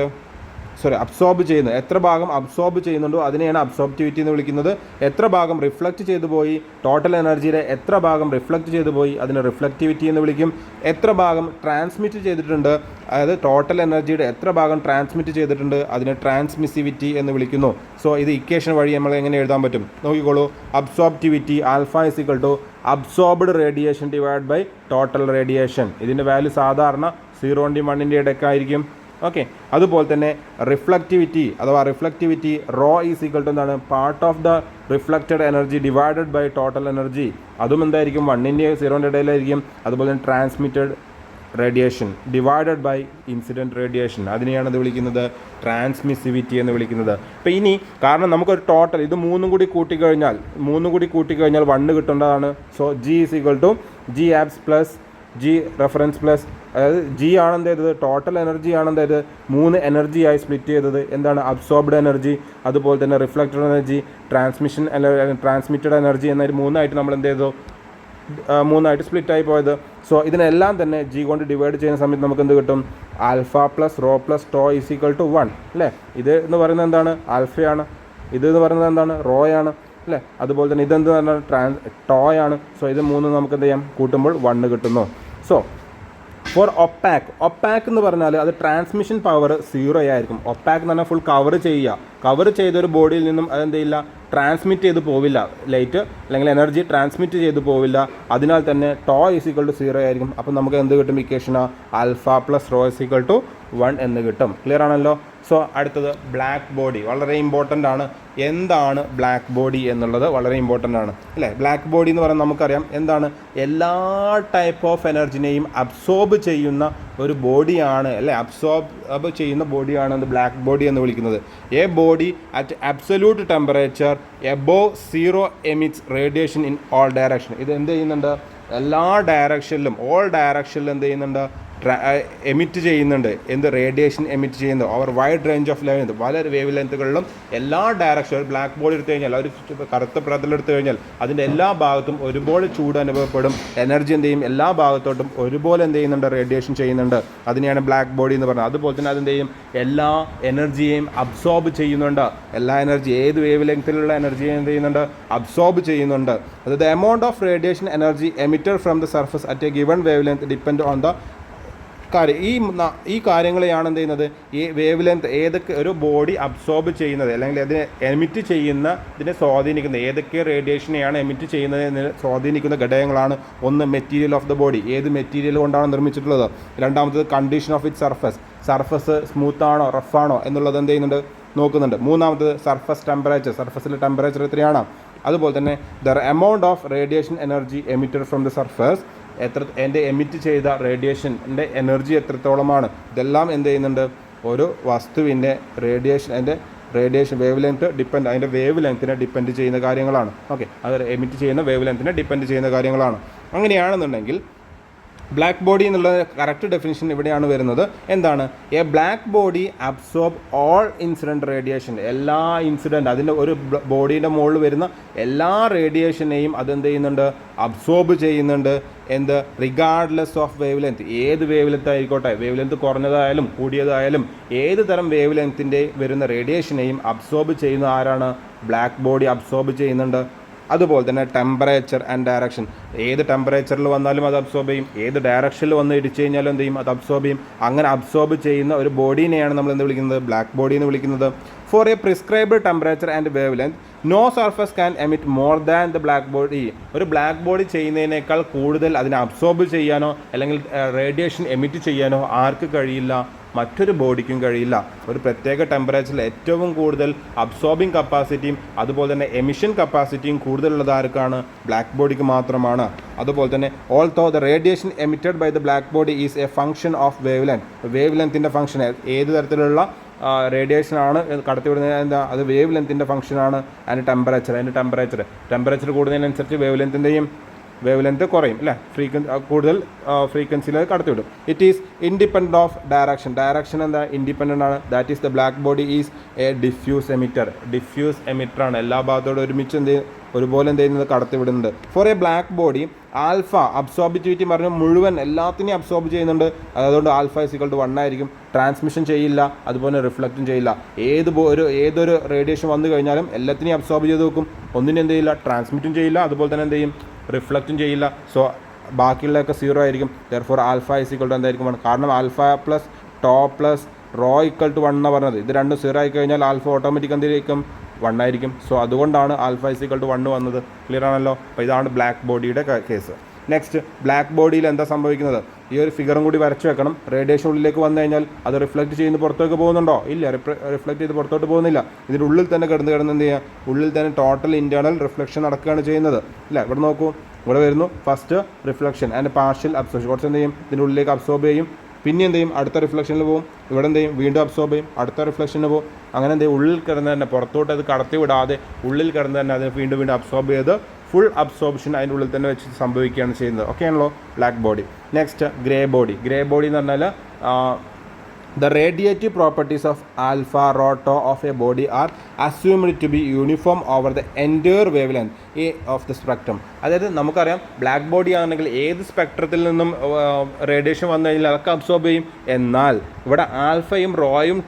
അബ്സോർബ് ചെയ്യുന്നത്, എത്ര ഭാഗം അബ്സോർബ് ചെയ്യുന്നുണ്ടോ അതിനെയാണ് അബ്സോർപ്റ്റിവിറ്റി എന്ന് വിളിക്കുന്നത്. എത്ര ഭാഗം റിഫ്ലക്റ്റ് ചെയ്തു പോയി, ടോട്ടൽ എനർജിയുടെ എത്ര ഭാഗം റിഫ്ലക്റ്റ് ചെയ്തു പോയി, അതിനെ റിഫ്ലക്റ്റിവിറ്റി എന്ന് വിളിക്കും. എത്ര ഭാഗം ട്രാൻസ്മിറ്റ് ചെയ്തിട്ടുണ്ട്, അതായത് ടോട്ടൽ എനർജിയുടെ എത്ര ഭാഗം ട്രാൻസ്മിറ്റ് ചെയ്തിട്ടുണ്ട്, അതിനെ ട്രാൻസ്മിസിവിറ്റി എന്ന് വിളിക്കുന്നു. സോ ഇത് ഇക്വേഷൻ വഴി നമ്മൾ എങ്ങനെ എഴുതാൻ പറ്റും? നോക്കിക്കോളൂ. Absorptivity alpha is equal to absorbed radiation divide by total radiation. ഇതിൻ്റെ വാല്യൂ സാധാരണ 0-ൻ്റെയും 1-ൻ്റെയും ഇടയ്ക്കായിരിക്കും. ഓക്കെ, അതുപോലെ തന്നെ reflectivity rho is equal to എന്താണ്? Part of the reflected energy divided by total energy. അതും എന്തായിരിക്കും? 1-ൻ്റെയും 0-ൻ്റെ ഇടയിലായിരിക്കും. അതുപോലെ തന്നെ transmitted radiation divided by incident radiation. അതിനെയാണ് ഇത് വിളിക്കുന്നത് ട്രാൻസ്മിസിവിറ്റി എന്ന് വിളിക്കുന്നത്. അപ്പോൾ ഇനി കാരണം നമുക്കൊരു ടോട്ടൽ ഇത് മൂന്നും കൂടി കൂട്ടിക്കഴിഞ്ഞാൽ 1 കിട്ടേണ്ടതാണ്. So G is equal to G abs plus G reference plus, അതായത് ജി ആണ് എന്ത് ചെയ്തത്? ടോട്ടൽ എനർജി ആണ് എന്ത് ചെയ്തത്? 3 എനർജിയായി സ്പ്ലിറ്റ് ചെയ്തത്. എന്താണ്? അബ്സോർബ്ഡ് എനർജി, അതുപോലെ തന്നെ റിഫ്ലക്റ്റഡ് എനർജി, ട്രാൻസ്മിറ്റഡ് എനർജി എന്ന 3ആയിട്ട് നമ്മൾ എന്ത് ചെയ്തു? 3ആയിട്ട് സ്പ്ലിറ്റായി പോയത്. സോ ഇതിനെല്ലാം തന്നെ ജി കൊണ്ട് ഡിവൈഡ് ചെയ്യുന്ന സമയത്ത് നമുക്ക് എന്ത് കിട്ടും? Alpha plus rho plus tau is equal to 1 അല്ലേ? ഇത് എന്ന് പറയുന്നത് എന്താണ്? ആൽഫയാണ്. ഇത് എന്ന് പറയുന്നത് എന്താണ്? റോയാണ് അല്ലേ? അതുപോലെ തന്നെ ഇതെന്ത് പറഞ്ഞാൽ ടോയാണ്. സോ ഇത് 3 നമുക്ക് എന്ത് ചെയ്യാം? കൂട്ടുമ്പോൾ 1 കിട്ടുന്നു. സോ ഫോർ ഒപ്പാക്ക് എന്ന് പറഞ്ഞാൽ അത് ട്രാൻസ്മിഷൻ പവർ 0 ആയിരിക്കും. ഒപ്പാക്ക് എന്ന് പറഞ്ഞാൽ ഫുൾ കവർ ചെയ്തൊരു ബോഡിയിൽ നിന്നും അതെന്ത് ചെയ്യില്ല? ട്രാൻസ്മിറ്റ് ചെയ്ത് പോവില്ല. ലൈറ്റ് അല്ലെങ്കിൽ എനർജി ട്രാൻസ്മിറ്റ് ചെയ്ത് പോവില്ല. അതിനാൽ തന്നെ ടോ ഈസ് ഈക്വൽ ടു 0 ആയിരിക്കും. അപ്പോൾ നമുക്ക് എന്ത് കിട്ടും? Equation alpha plus rho is equal to 1 എന്ന് കിട്ടും. ക്ലിയർ ആണല്ലോ? സോ അടുത്തത് ബ്ലാക്ക് ബോഡി. വളരെ ഇമ്പോർട്ടൻ്റ് ആണ്. എന്താണ് ബ്ലാക്ക് ബോഡി എന്നുള്ളത് വളരെ ഇമ്പോർട്ടൻ്റ് ആണ് അല്ലേ? ബ്ലാക്ക് ബോഡി എന്ന് പറയുന്നത് നമുക്കറിയാം എന്താണ്? എല്ലാ ടൈപ്പ് ഓഫ് എനർജിനെയും അബ്സോർബ് ചെയ്യുന്ന ഒരു ബോഡിയാണ് അല്ലേ? അബ്സോർബ് ചെയ്യുന്ന ബോഡിയാണ് അത് ബ്ലാക്ക് ബോഡി എന്ന് വിളിക്കുന്നത്. A body at absolute temperature above 0 emits radiation in all direction. ഇത് എന്ത് ചെയ്യുന്നുണ്ട്? എല്ലാ ഡയറക്ഷനിലും എന്ത് ചെയ്യുന്നുണ്ട്? എമിറ്റ് ചെയ്യുന്നുണ്ട്. എന്ത്? റേഡിയേഷൻ എമിറ്റ് ചെയ്യുന്നു. Over wide range of level, വളരെ വേവ് ലെങ്ത്തുകളിലും എല്ലാ ഡയറക്ഷൻ. ഒരു ബ്ലാക്ക് ബോർഡ് എടുത്തു കഴിഞ്ഞാൽ, ഒരു കറുത്ത പ്രതലെടുത്തു കഴിഞ്ഞാൽ അതിൻ്റെ എല്ലാ ഭാഗത്തും ഒരുപോലെ ചൂട് അനുഭവപ്പെടും. എനർജി എന്ത് ചെയ്യും? എല്ലാ ഭാഗത്തോട്ടും ഒരുപോലെ എന്ത് ചെയ്യുന്നുണ്ട്? റേഡിയേഷൻ ചെയ്യുന്നുണ്ട്. അതിനെയാണ് ബ്ലാക്ക് ബോഡി എന്ന് പറയുന്നത്. അതുപോലെ തന്നെ അതെന്ത് ചെയ്യും? എല്ലാ എനർജിയെയും അബ്സോർബ് ചെയ്യുന്നുണ്ട്. എല്ലാ എനർജി, ഏത് വേവ് ലെങ്ത്തിലുള്ള എനർജിയെ എന്ത് ചെയ്യുന്നുണ്ട്? അബ്സോർബ് ചെയ്യുന്നുണ്ട്. അത് the amount of radiation energy emitted from the surface at A given wave length depend on the ഈ കാര്യങ്ങളെയാണ് എന്ത് ചെയ്യുന്നത്? ഈ വേവ് ലെങ്ത് ഏതൊക്കെ ഒരു ബോഡി അബ്സോർബ് ചെയ്യുന്നത് അല്ലെങ്കിൽ അതിനെ എമിറ്റ് ചെയ്യുന്ന ഇതിനെ സ്വാധീനിക്കുന്ന ഏതൊക്കെ റേഡിയേഷനെയാണ് എമിറ്റ് ചെയ്യുന്നതെന്ന് സ്വാധീനിക്കുന്ന ഘടകങ്ങളാണ്. ഒന്ന് മെറ്റീരിയൽ ഓഫ് ദ ബോഡി, ഏത് മെറ്റീരിയൽ കൊണ്ടാണ് നിർമ്മിച്ചിട്ടുള്ളത്. രണ്ടാമത്തത് കണ്ടീഷൻ ഓഫ് ഇറ്റ് സർഫസ് സ്മൂത്താണോ റഫാണോ എന്നുള്ളത് എന്ത് ചെയ്യുന്നുണ്ട്? നോക്കുന്നുണ്ട്. മൂന്നാമത്തത് സർഫസ് ടെമ്പറേച്ചർ, സർഫസിലെ ടെമ്പറേച്ചർ എത്രയാണ്. അതുപോലെ തന്നെ the amount of radiation energy emitted from the surface, എൻ്റെ എമിറ്റ് ചെയ്ത റേഡിയേഷൻ്റെ എനർജി എത്രത്തോളമാണ്. ഇതെല്ലാം എന്ത് ചെയ്യുന്നുണ്ട്? ഒരു വസ്തുവിൻ്റെ റേഡിയേഷൻ വേവ് ലെങ്ത് അതിൻ്റെ വേവ് ലെങ്ത്തിനെ ഡിപ്പെൻഡ് ചെയ്യുന്ന കാര്യങ്ങളാണ്. ഓക്കെ, അത് എമിറ്റ് ചെയ്യുന്ന വേവ് ലെങ്ത്തിനെ ഡിപ്പെൻഡ് ചെയ്യുന്ന കാര്യങ്ങളാണ്. അങ്ങനെയാണെന്നുണ്ടെങ്കിൽ ബ്ലാക്ക് ബോഡി എന്നുള്ള കറക്റ്റ് ഡെഫിനിഷൻ ഇവിടെയാണ് വരുന്നത്. എന്താണ്? A black body absorb all incident radiation, എല്ലാ ഇൻസിഡൻറ്റ് അതിൻ്റെ ഒരു ബോഡീൻ്റെ മുകളിൽ വരുന്ന എല്ലാ റേഡിയേഷനെയും അതെന്ത് ചെയ്യുന്നുണ്ട്? അബ്സോർബ് ചെയ്യുന്നുണ്ട്. എന്ത്? റിഗാർഡ്ലെസ് ഓഫ് വേവ് ലെങ്ത്, ഏത് വേവ് ലെങ്ത് ആയിക്കോട്ടെ, വേവ് ലെങ്ത് കുറഞ്ഞതായാലും കൂടിയതായാലും ഏത് തരം വേവ് ലെങ്ത്തിൻ്റെ വരുന്ന റേഡിയേഷനെയും അബ്സോർബ് ചെയ്യുന്ന ആരാണ്? ബ്ലാക്ക് ബോഡി അബ്സോർബ് ചെയ്യുന്നുണ്ട്. അതുപോലെ തന്നെ ടെമ്പറേച്ചർ ആൻഡ് ഡയറക്ഷൻ, ഏത് ടെമ്പറേച്ചറിൽ വന്നാലും അത് അബ്സോർബ് ചെയ്യും, ഏത് ഡയറക്ഷനിൽ വന്ന് ഇടിച്ചു കഴിഞ്ഞാലും എന്ത് ചെയ്യും? അത് അബ്സോർബ് ചെയ്യും. അങ്ങനെ അബ്സോർബ് ചെയ്യുന്ന ഒരു ബോഡീനെയാണ് നമ്മൾ എന്ത് വിളിക്കുന്നത്? ബ്ലാക്ക് ബോഡി എന്ന് വിളിക്കുന്നത്. For a prescribed temperature and wavelength no surface can emit more than the black body. ഒരു ബ്ലാക്ക് ബോഡി ചെയ്യുന്നതിനേക്കാൾ കൂടുതൽ അതിനെ അബ്സോർബ് ചെയ്യാനോ അല്ലെങ്കിൽ റേഡിയേഷൻ എമിറ്റ് ചെയ്യാനോ ആർക്ക് കഴിയില്ല? മറ്റൊരു ബോഡിക്കും കഴിയില്ല. ഒരു പ്രത്യേക ടെമ്പറേച്ചറിൽ ഏറ്റവും കൂടുതൽ അബ്സോർബിങ് കപ്പാസിറ്റിയും അതുപോലെ തന്നെ എമിഷൻ കപ്പാസിറ്റിയും കൂടുതലുള്ളത് ആർക്കാണ്? ബ്ലാക്ക് ബോഡിക്ക് മാത്രമാണ്. അതുപോലെ തന്നെ also the radiation emitted by the black body is a function of wavelength. വേവ് ലെങ്ത്തിൻ്റെ ഫംഗ്ഷൻ, ഏത് തരത്തിലുള്ള റേഡിയേഷനാണ് കടത്തിവിടുന്നത്? എന്താ? അത് വേവ് ലെങ്ത്തിൻ്റെ ഫംഗ്ഷനാണ്. അതിൻ്റെ ടെമ്പറേച്ചർ കൂടുന്നതിനനുസരിച്ച് വേവ് ലെങ്ത് കുറയും അല്ലേ? കൂടുതൽ ഫ്രീക്വൻസിയിൽ കടത്തിവിടും. It is independent of direction എന്താ? ഇൻഡിപെൻഡൻ്റ് ആണ്. That is the black body is a diffuse എമിറ്ററാണ്. എല്ലാ ഭാഗത്തോടും ഒരുമിച്ച് ഒരുപോലെ എന്ത് ചെയ്യുന്നത്? കടത്തിവിടുന്നുണ്ട്. For a black body alpha absorptivity പറഞ്ഞു മുഴുവൻ എല്ലാത്തിനെയും അബ്സോർബ് ചെയ്യുന്നുണ്ട്. അതുകൊണ്ട് ആൽഫ = 1 ആയിരിക്കും. ട്രാൻസ്മിഷൻ ചെയ്യില്ല, അതുപോലെ റിഫ്ലക്റ്റും ചെയ്യില്ല. ഏതൊരു റേഡിയേഷൻ വന്നു കഴിഞ്ഞാലും എല്ലാത്തിനെയും അബ്സോർബ് ചെയ്ത് വെക്കും. ഒന്നിനും എന്ത് ചെയ്യില്ല? ട്രാൻസ്മിറ്റും ചെയ്യില്ല, അതുപോലെ തന്നെ എന്ത് ചെയ്യും? റിഫ്ലക്റ്റും ചെയ്യില്ല. സോ ബാക്കിയുള്ളതൊക്കെ 0 ആയിരിക്കും. ദെർഫോർ ആൽഫ എന്തായിരിക്കും? 1. കാരണം alpha plus tau plus rho = 1 എന്നാണ് പറഞ്ഞത്. ഇത് രണ്ടും 0 ആയി കഴിഞ്ഞാൽ ആൽഫ ഓട്ടോമാറ്റിക് എന്തായിരിക്കും? 1 ആയിരിക്കും. സോ അതുകൊണ്ടാണ് ആൽഫ = 1 വന്നത്. ക്ലിയർ ആണല്ലോ? അപ്പോൾ ഇതാണ് ബ്ലാക്ക് ബോഡിയുടെ കേസ്. നെക്സ്റ്റ്, ബ്ലാക്ക് ബോഡിയിൽ എന്താ സംഭവിക്കുന്നത്? ഈ ഒരു ഫിഗറും കൂടി വരച്ചു വെക്കണം. റേഡിയേഷൻ ഉള്ളിലേക്ക് വന്നു കഴിഞ്ഞാൽ അത് റിഫ്ലക്റ്റ് ചെയ്യുന്ന പുറത്തേക്ക് പോകുന്നുണ്ടോ? ഇല്ല, റിഫ്ലക്റ്റ് ചെയ്ത് പുറത്തോട്ട് പോകുന്നില്ല. ഇതിൻ്റെ ഉള്ളിൽ തന്നെ കിടന്ന് എന്ത് ചെയ്യുക? ഉള്ളിൽ തന്നെ ടോട്ടൽ ഇൻറ്റേർണൽ റിഫ്ലക്ഷൻ നടക്കുകയാണ് ചെയ്യുന്നത്. ഇല്ല, ഇവിടെ നോക്കൂ, ഇവിടെ വരുന്നു first reflection and partial absorption. കുറച്ച് എന്ത് ചെയ്യും? ഇതിൻ്റെ ഉള്ളിലേക്ക് അബ്സോർബ് ചെയ്യും, പിന്നെ എന്ത് ചെയ്യും? അടുത്ത റിഫ്ലക്ഷനിൽ പോകും. ഇവിടെ എന്ത് ചെയ്യും? വീണ്ടും അബ്സോർബ് ചെയ്യും, അടുത്ത റിഫ്ലക്ഷനിൽ പോകും. അങ്ങനെ എന്ത് ചെയ്യും? ഉള്ളിൽ കിടന്ന് തന്നെ, പുറത്തോട്ട് അത് കടത്തി വിടാതെ ഉള്ളിൽ കിടന്ന് തന്നെ അതിനെ വീണ്ടും അബ്സോർബ് ചെയ്ത് ഫുൾ അബ്സോർപ്ഷൻ അതിൻ്റെ ഉള്ളിൽ തന്നെ വെച്ച് സംഭവിക്കുകയാണ് ചെയ്യുന്നത്. ഓക്കെ ആണല്ലോ black body. Next, grey body എന്ന് പറഞ്ഞാൽ the radiative properties of alpha rho tau of a body are assumed to be uniform over the entire wavelength of the spectrum. അതായത് നമുക്കറിയാം ബ്ലാക്ക് ബോഡി ആണെങ്കിൽ ഏത് സ്പെക്ട്രത്തിൽ നിന്നും റേഡിയേഷൻ വന്നു കഴിഞ്ഞാൽ അതൊക്കെ അബ്സോർബ് ചെയ്യും. എന്നാൽ ഇവിടെ ആൽഫയും റോയും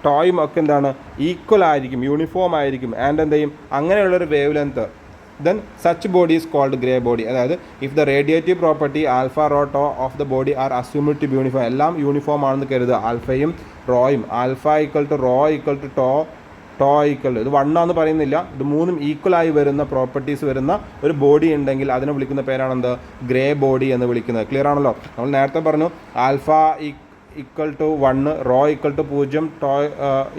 ടോയും ഒക്കെ എന്താണ്? ഈക്വൽ ആയിരിക്കും, യൂണിഫോം ആയിരിക്കും. ആൻഡ് എന്ത് ചെയ്യും? അങ്ങനെയുള്ളൊരു wave length, then such body is called gray body. അതായത് if the radiative property alpha rho tau of the body are assumed to be uniform, എല്ലാം യൂണിഫോം ആണെന്ന് കരുതുക. ആൽഫയും റോയും, ആൽഫ റോ ടോ ഇത് 1 ആണെന്ന് പറയുന്നില്ല. ഇത് മൂന്നും ഈക്വലായി വരുന്ന പ്രോപ്പർട്ടീസ് വരുന്ന ഒരു ബോഡി ഉണ്ടെങ്കിൽ അതിനെ വിളിക്കുന്ന പേരാണെന്ത്? ഗ്രേ ബോഡി എന്ന് വിളിക്കുന്നത്. ക്ലിയർ ആണല്ലോ? നമ്മൾ നേരത്തെ പറഞ്ഞു ആൽഫ =1, റോ =0, ടോ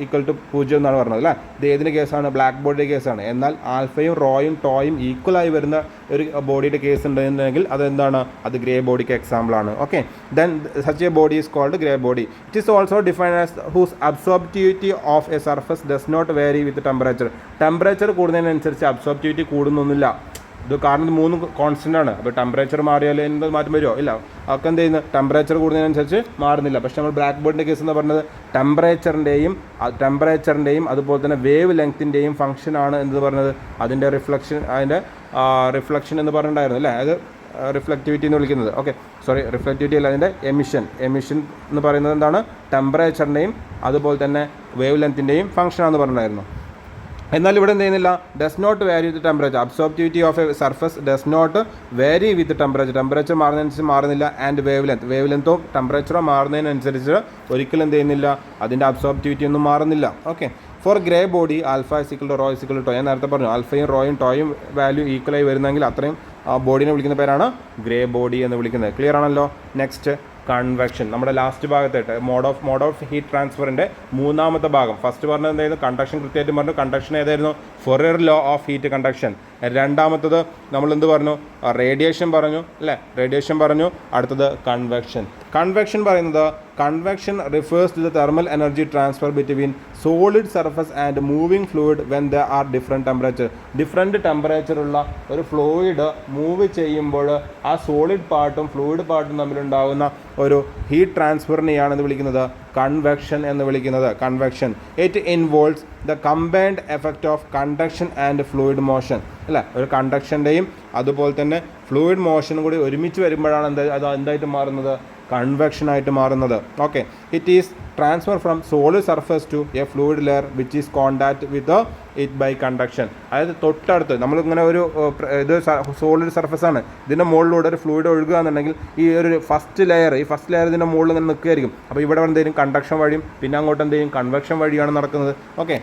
=0 എന്നാണ് പറഞ്ഞത് അല്ലേ? ഇത് ഏതിൻ്റെ കേസാണ്? ബ്ലാക്ക് ബോഡിയുടെ കേസാണ്. എന്നാൽ ആൽഫയും റോയും ടോയും ഈക്വലായി വരുന്ന ഒരു ബോഡിയുടെ കേസ് ഉണ്ടെന്നുണ്ടെങ്കിൽ അതെന്താണ്? അത് ഗ്രേ ബോഡിക്ക് എക്സാമ്പിളാണ്. Okay, then such a body is called grey body. It is also defined as whose absorptivity of a surface does not vary with temperature കൂടുന്നതിനനുസരിച്ച് അബ്സോർപ്റ്റിവിറ്റി കൂടുന്നൊന്നുമില്ല. ഇത് കാരണം ഇത് 3 കോൺസ്റ്റൻ്റ് ആണ്. അപ്പോൾ ടെമ്പറേച്ചർ മാറിയാൽ എന്ത് മാറ്റം വരുമോ? ഇല്ല. അതൊക്കെ എന്ത് ചെയ്യുന്നത്? ടെമ്പറേച്ചർ കൂടുന്നതിനനുസരിച്ച് മാറുന്നില്ല. പക്ഷേ നമ്മൾ ബ്ലാക്ക് ബോഡിൻ്റെ കേസ് എന്ന് പറഞ്ഞത് ടെമ്പറേച്ചറിൻ്റെയും അതുപോലെ തന്നെ വേവ് ലെങ്ത്തിൻ്റെയും ഫംഗ്ഷനാണ് എന്ന് പറഞ്ഞത്. അതിൻ്റെ റിഫ്ലക്ഷൻ എന്ന് പറഞ്ഞിട്ടുണ്ടായിരുന്നു അല്ലേ? അത് റിഫ്ലക്റ്റിവിറ്റി എന്ന് വിളിക്കുന്നത്. ഓക്കെ, സോറി, റിഫ്ലക്റ്റിവിറ്റി അല്ല, അതിൻ്റെ എമിഷൻ എന്ന് പറയുന്നത് എന്താണ്? ടെമ്പറേച്ചറിൻ്റെയും അതുപോലെ തന്നെ വേവ് ലെങ്ത്തിൻ്റെയും ഫംഗ്ഷനാണെന്ന് പറഞ്ഞിട്ടുണ്ടായിരുന്നു. എന്നാൽ ഇവിടെ എന്ത് ചെയ്യുന്നില്ല? Does not vary with temperature. Absorptivity of a surface does not vary with temperature മാറുന്നതിനനുസരിച്ച് മാറുന്നില്ല. ആൻഡ് വേവ് ലെങ്ത്തും ടെമ്പറേച്ചറോ മാറുന്നതിനനുസരിച്ച് ഒരിക്കലും എന്ത് ചെയ്യുന്നില്ല? അതിൻ്റെ അബ്സോർപ്റ്റിവിറ്റി ഒന്നും മാറുന്നില്ല. Okay, for grey body alpha rho tau. ഞാൻ നേരത്തെ പറഞ്ഞു ആൽഫയും റോയും ടോയും വാല്യൂ ഈക്വലായി വരുന്നെങ്കിൽ അത്രയും ബോഡീനെ വിളിക്കുന്ന പേരാണ് ഗ്രേ ബോഡി എന്ന് വിളിക്കുന്നത്. ക്ലിയർ ആണല്ലോ? Next, convection. നമ്മുടെ ലാസ്റ്റ് ഭാഗത്തായിട്ട് മോഡ് ഓഫ് ഹീറ്റ് ട്രാൻസ്ഫറിൻ്റെ 3ാമത്തെ ഭാഗം. ഫസ്റ്റ് പറഞ്ഞത് എന്തായിരുന്നു? കണ്ടക്ഷൻ. കൃത്യമായിട്ട് പറഞ്ഞു. കണ്ടക്ഷൻ ഏതായിരുന്നു? Fourier law of heat conduction. രണ്ടാമത്തത് നമ്മൾ എന്ത് പറഞ്ഞു? റേഡിയേഷൻ പറഞ്ഞു അല്ലേ? റേഡിയേഷൻ പറഞ്ഞു. അടുത്തത് കൺവെക്ഷൻ. കൺവെക്ഷൻ പറയുന്നത് convection refers to the thermal energy transfer between solid surface and moving fluid when the are different temperature. Different ടെമ്പറേച്ചറുള്ള ഒരു ഫ്ലൂയിഡ് മൂവ് ചെയ്യുമ്പോൾ ആ സോളിഡ് പാർട്ടും ഫ്ലൂയിഡ് പാർട്ടും തമ്മിലുണ്ടാകുന്ന ഒരു ഹീറ്റ് ട്രാൻസ്ഫറിനെയാണ് ഇത് വിളിക്കുന്നത് കൺവെക്ഷൻ എന്ന് വിളിക്കുന്നത്. Convection it involves the combined effect of conduction and fluid motion അല്ല, ഒരു കണ്ടക്ഷൻ്റെയും അതുപോലെ തന്നെ ഫ്ലൂയിഡ് മോഷനും കൂടി ഒരുമിച്ച് വരുമ്പോഴാണ് അത് എന്തായിട്ട് മാറുന്നത്? കൺവെക്ഷനായിട്ട് മാറുന്നത്. Okay, it is transfer from solid surface to a fluid layer which is contact with it by conduction. അതായത് തൊട്ടടുത്ത് നമ്മളിങ്ങനെ ഒരു ഇത് സോളിഡ് സർഫസ് ആണ്, ഇതിൻ്റെ മുകളിലൂടെ ഒരു ഫ്ലൂയിഡ് ഒഴുകുക എന്നുണ്ടെങ്കിൽ ഈ ഒരു ഫസ്റ്റ് ലെയർ ഇതിൻ്റെ മുകളിൽ ഇങ്ങനെ നിൽക്കുകയായിരിക്കും. അപ്പോൾ ഇവിടെ എന്തെങ്കിലും കണ്ടക്ഷൻ വഴിയും പിന്നെ അങ്ങോട്ട് എന്തെങ്കിലും കൺവെക്ഷൻ വഴിയാണ് നടക്കുന്നത്. Okay,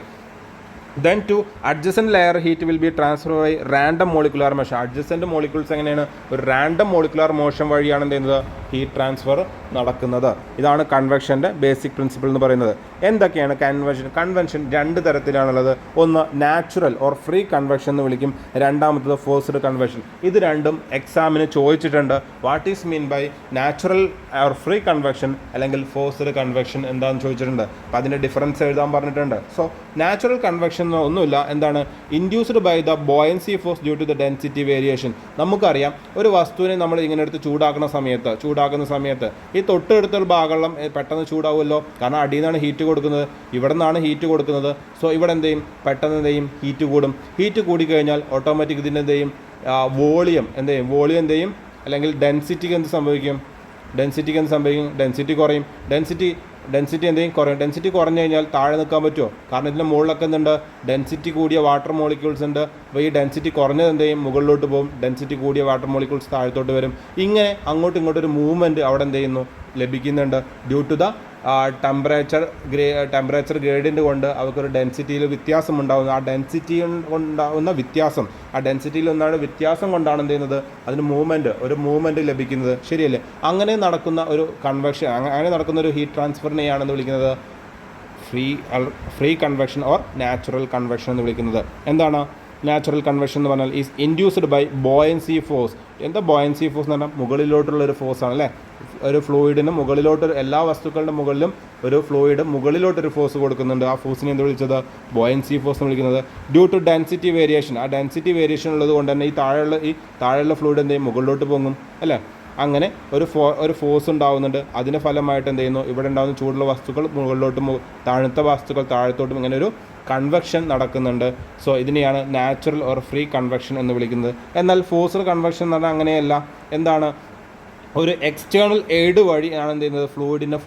then to adjacent layer heat will be transferred by random molecular motion. adjacent molecules എങ്ങനെയാണ്? ഒരു റാൻഡം മോളിക്കുലാർ മോഷൻ വഴിയാണ് എന്ത് ചെയ്യുന്നത്? ഹീറ്റ് ട്രാൻസ്ഫർ നടക്കുന്നത്. ഇതാണ് കൺവെക്ഷൻ്റെ ബേസിക് പ്രിൻസിപ്പിൾ എന്ന് പറയുന്നത്. എന്തൊക്കെയാണ് കൺവെൻഷൻ? കൺവെൻഷൻ രണ്ട് തരത്തിലാണുള്ളത്. ഒന്ന് നാച്ചുറൽ ഓർ ഫ്രീ കൺവെക്ഷൻ എന്ന് വിളിക്കും, രണ്ടാമത്തത് ഫോഴ്സ്ഡ് കൺവെക്ഷൻ. ഇത് രണ്ടും എക്സാമിന് ചോദിച്ചിട്ടുണ്ട്. What is mean by natural or free convection അല്ലെങ്കിൽ ഫോഴ്സ്ഡ് കൺവെക്ഷൻ എന്താണെന്ന് ചോദിച്ചിട്ടുണ്ട്. അപ്പോൾ അതിൻ്റെ ഡിഫറൻസ് എഴുതാൻ പറഞ്ഞിട്ടുണ്ട്. സോ നാച്ചുറൽ കൺവെക്ഷൻ ഒന്നുമില്ല, എന്താണ്? Induced by the buoyancy force due to the density variation. നമുക്കറിയാം ഒരു വസ്തുവിനെ നമ്മൾ ഇങ്ങനെ എടുത്ത് ചൂടാക്കുന്ന സമയത്ത് ഈ തൊട്ടടുത്തുള്ള ഭാഗമെല്ലാം പെട്ടെന്ന് ചൂടാവുമല്ലോ, കാരണം അടിയിൽ നിന്നാണ് ഹീറ്റ് കൊടുക്കുന്നത്, ഇവിടെ നിന്നാണ് ഹീറ്റ് കൊടുക്കുന്നത്. സോ ഇവിടെ എന്ത് ചെയ്യും? പെട്ടെന്ന് എന്ത് ചെയ്യും? ഹീറ്റ് കൂടും. ഹീറ്റ് കൂടിക്കഴിഞ്ഞാൽ ഓട്ടോമാറ്റിക് ഇതിൻ്റെ എന്ത് ചെയ്യും? വോളിയം എന്ത് ചെയ്യും? അല്ലെങ്കിൽ ഡെൻസിറ്റിക്ക് എന്ത് സംഭവിക്കും? ഡെൻസിറ്റി കുറയും. ഡെൻസിറ്റി എന്തെങ്കിലും കുറയും. ഡെൻസിറ്റി കുറഞ്ഞു കഴിഞ്ഞാൽ താഴെ നിൽക്കാൻ പറ്റുമോ? കാരണം ഇതിൻ്റെ മുകളിലൊക്കെ എന്തുണ്ട്? ഡെൻസിറ്റി കൂടിയ വാട്ടർ മോളിക്യൂൾസ് ഉണ്ട്. അപ്പോൾ ഈ ഡെൻസിറ്റി കുറഞ്ഞത് എന്ത് ചെയ്യും? മുകളിലോട്ട് പോകും. ഡെൻസിറ്റി കൂടിയ വാട്ടർ മോളിക്യൂൾസ് താഴത്തോട്ട് വരും. ഇങ്ങനെ അങ്ങോട്ടും ഇങ്ങോട്ടും ഒരു മൂവ്മെൻറ്റ് അവിടെ എന്ത് ചെയ്യുന്നു? ലഭിക്കുന്നുണ്ട്. Due to the temperature gradient കൊണ്ട് അവർക്കൊരു ഡെൻസിറ്റിയിൽ വ്യത്യാസം ഉണ്ടാകുന്നു. ആ ഡെൻസിറ്റിയിൽ ഒന്നാണ് വ്യത്യാസം കൊണ്ടാണ് എന്ത് ചെയ്യുന്നത്? അതിന് ഒരു മൂവ്മെൻറ്റ് ലഭിക്കുന്നത്. ശരിയല്ലേ? അങ്ങനെ നടക്കുന്ന ഒരു കൺവെക്ഷൻ, അങ്ങനെ നടക്കുന്ന ഒരു ഹീറ്റ് ട്രാൻസ്ഫറിനെയാണെന്ന് വിളിക്കുന്നത് free convection or natural convection എന്ന് വിളിക്കുന്നത്. എന്താണ് നാച്ചുറൽ കൺവെക്ഷൻ എന്ന് പറഞ്ഞാൽ? Is induced by buoyancy force. എന്താ ബോയൻസി ഫോഴ്സ് എന്ന് പറഞ്ഞാൽ? മുകളിലോട്ടുള്ള ഒരു ഫോഴ്സാണ് അല്ലേ? ഒരു ഫ്ലൂയിഡിന് മുകളിലോട്ട്, എല്ലാ വസ്തുക്കളുടെ മുകളിലും ഒരു ഫ്ലൂയിഡ് മുകളിലോട്ടൊരു ഫോഴ്സ് കൊടുക്കുന്നുണ്ട്. ആ ഫോഴ്സിനെ എന്ത് വിളിച്ചത്? ബോയൻസി ഫോഴ്സ് എന്ന് വിളിക്കുന്നത്. Due to density variation. ആ ഡെൻസിറ്റി വേരിയേഷൻ ഉള്ളത് കൊണ്ട് തന്നെ ഈ താഴെയുള്ള ഫ്ലൂയിഡ് എന്ത് ചെയ്യും? മുകളിലോട്ട് പോകും അല്ലേ? അങ്ങനെ ഒരു ഫോഴ്സ് ഉണ്ടാകുന്നുണ്ട്. അതിൻ്റെ ഫലമായിട്ട് എന്ത് ചെയ്യുന്നു? ഇവിടെ ഉണ്ടാകുന്ന ചൂടുള്ള വസ്തുക്കൾ മുകളിലോട്ടും തണുത്ത വസ്തുക്കൾ താഴത്തോട്ടും ഇങ്ങനെ ഒരു കൺവെക്ഷൻ നടക്കുന്നുണ്ട്. സോ ഇതിനെയാണ് നാച്ചുറൽ ഓർ ഫ്രീ കൺവെക്ഷൻ എന്ന് വിളിക്കുന്നത്. എന്നാൽ ഫോഴ്സ്ഡ് കൺവെക്ഷൻ എന്ന് പറഞ്ഞാൽ അങ്ങനെയല്ല. എന്താണ്? ഒരു എക്സ്റ്റേണൽ എയ്ഡ് വഴിയാണ് എന്ത് ചെയ്യുന്നത്? ഫ്ലൂയിഡിനെ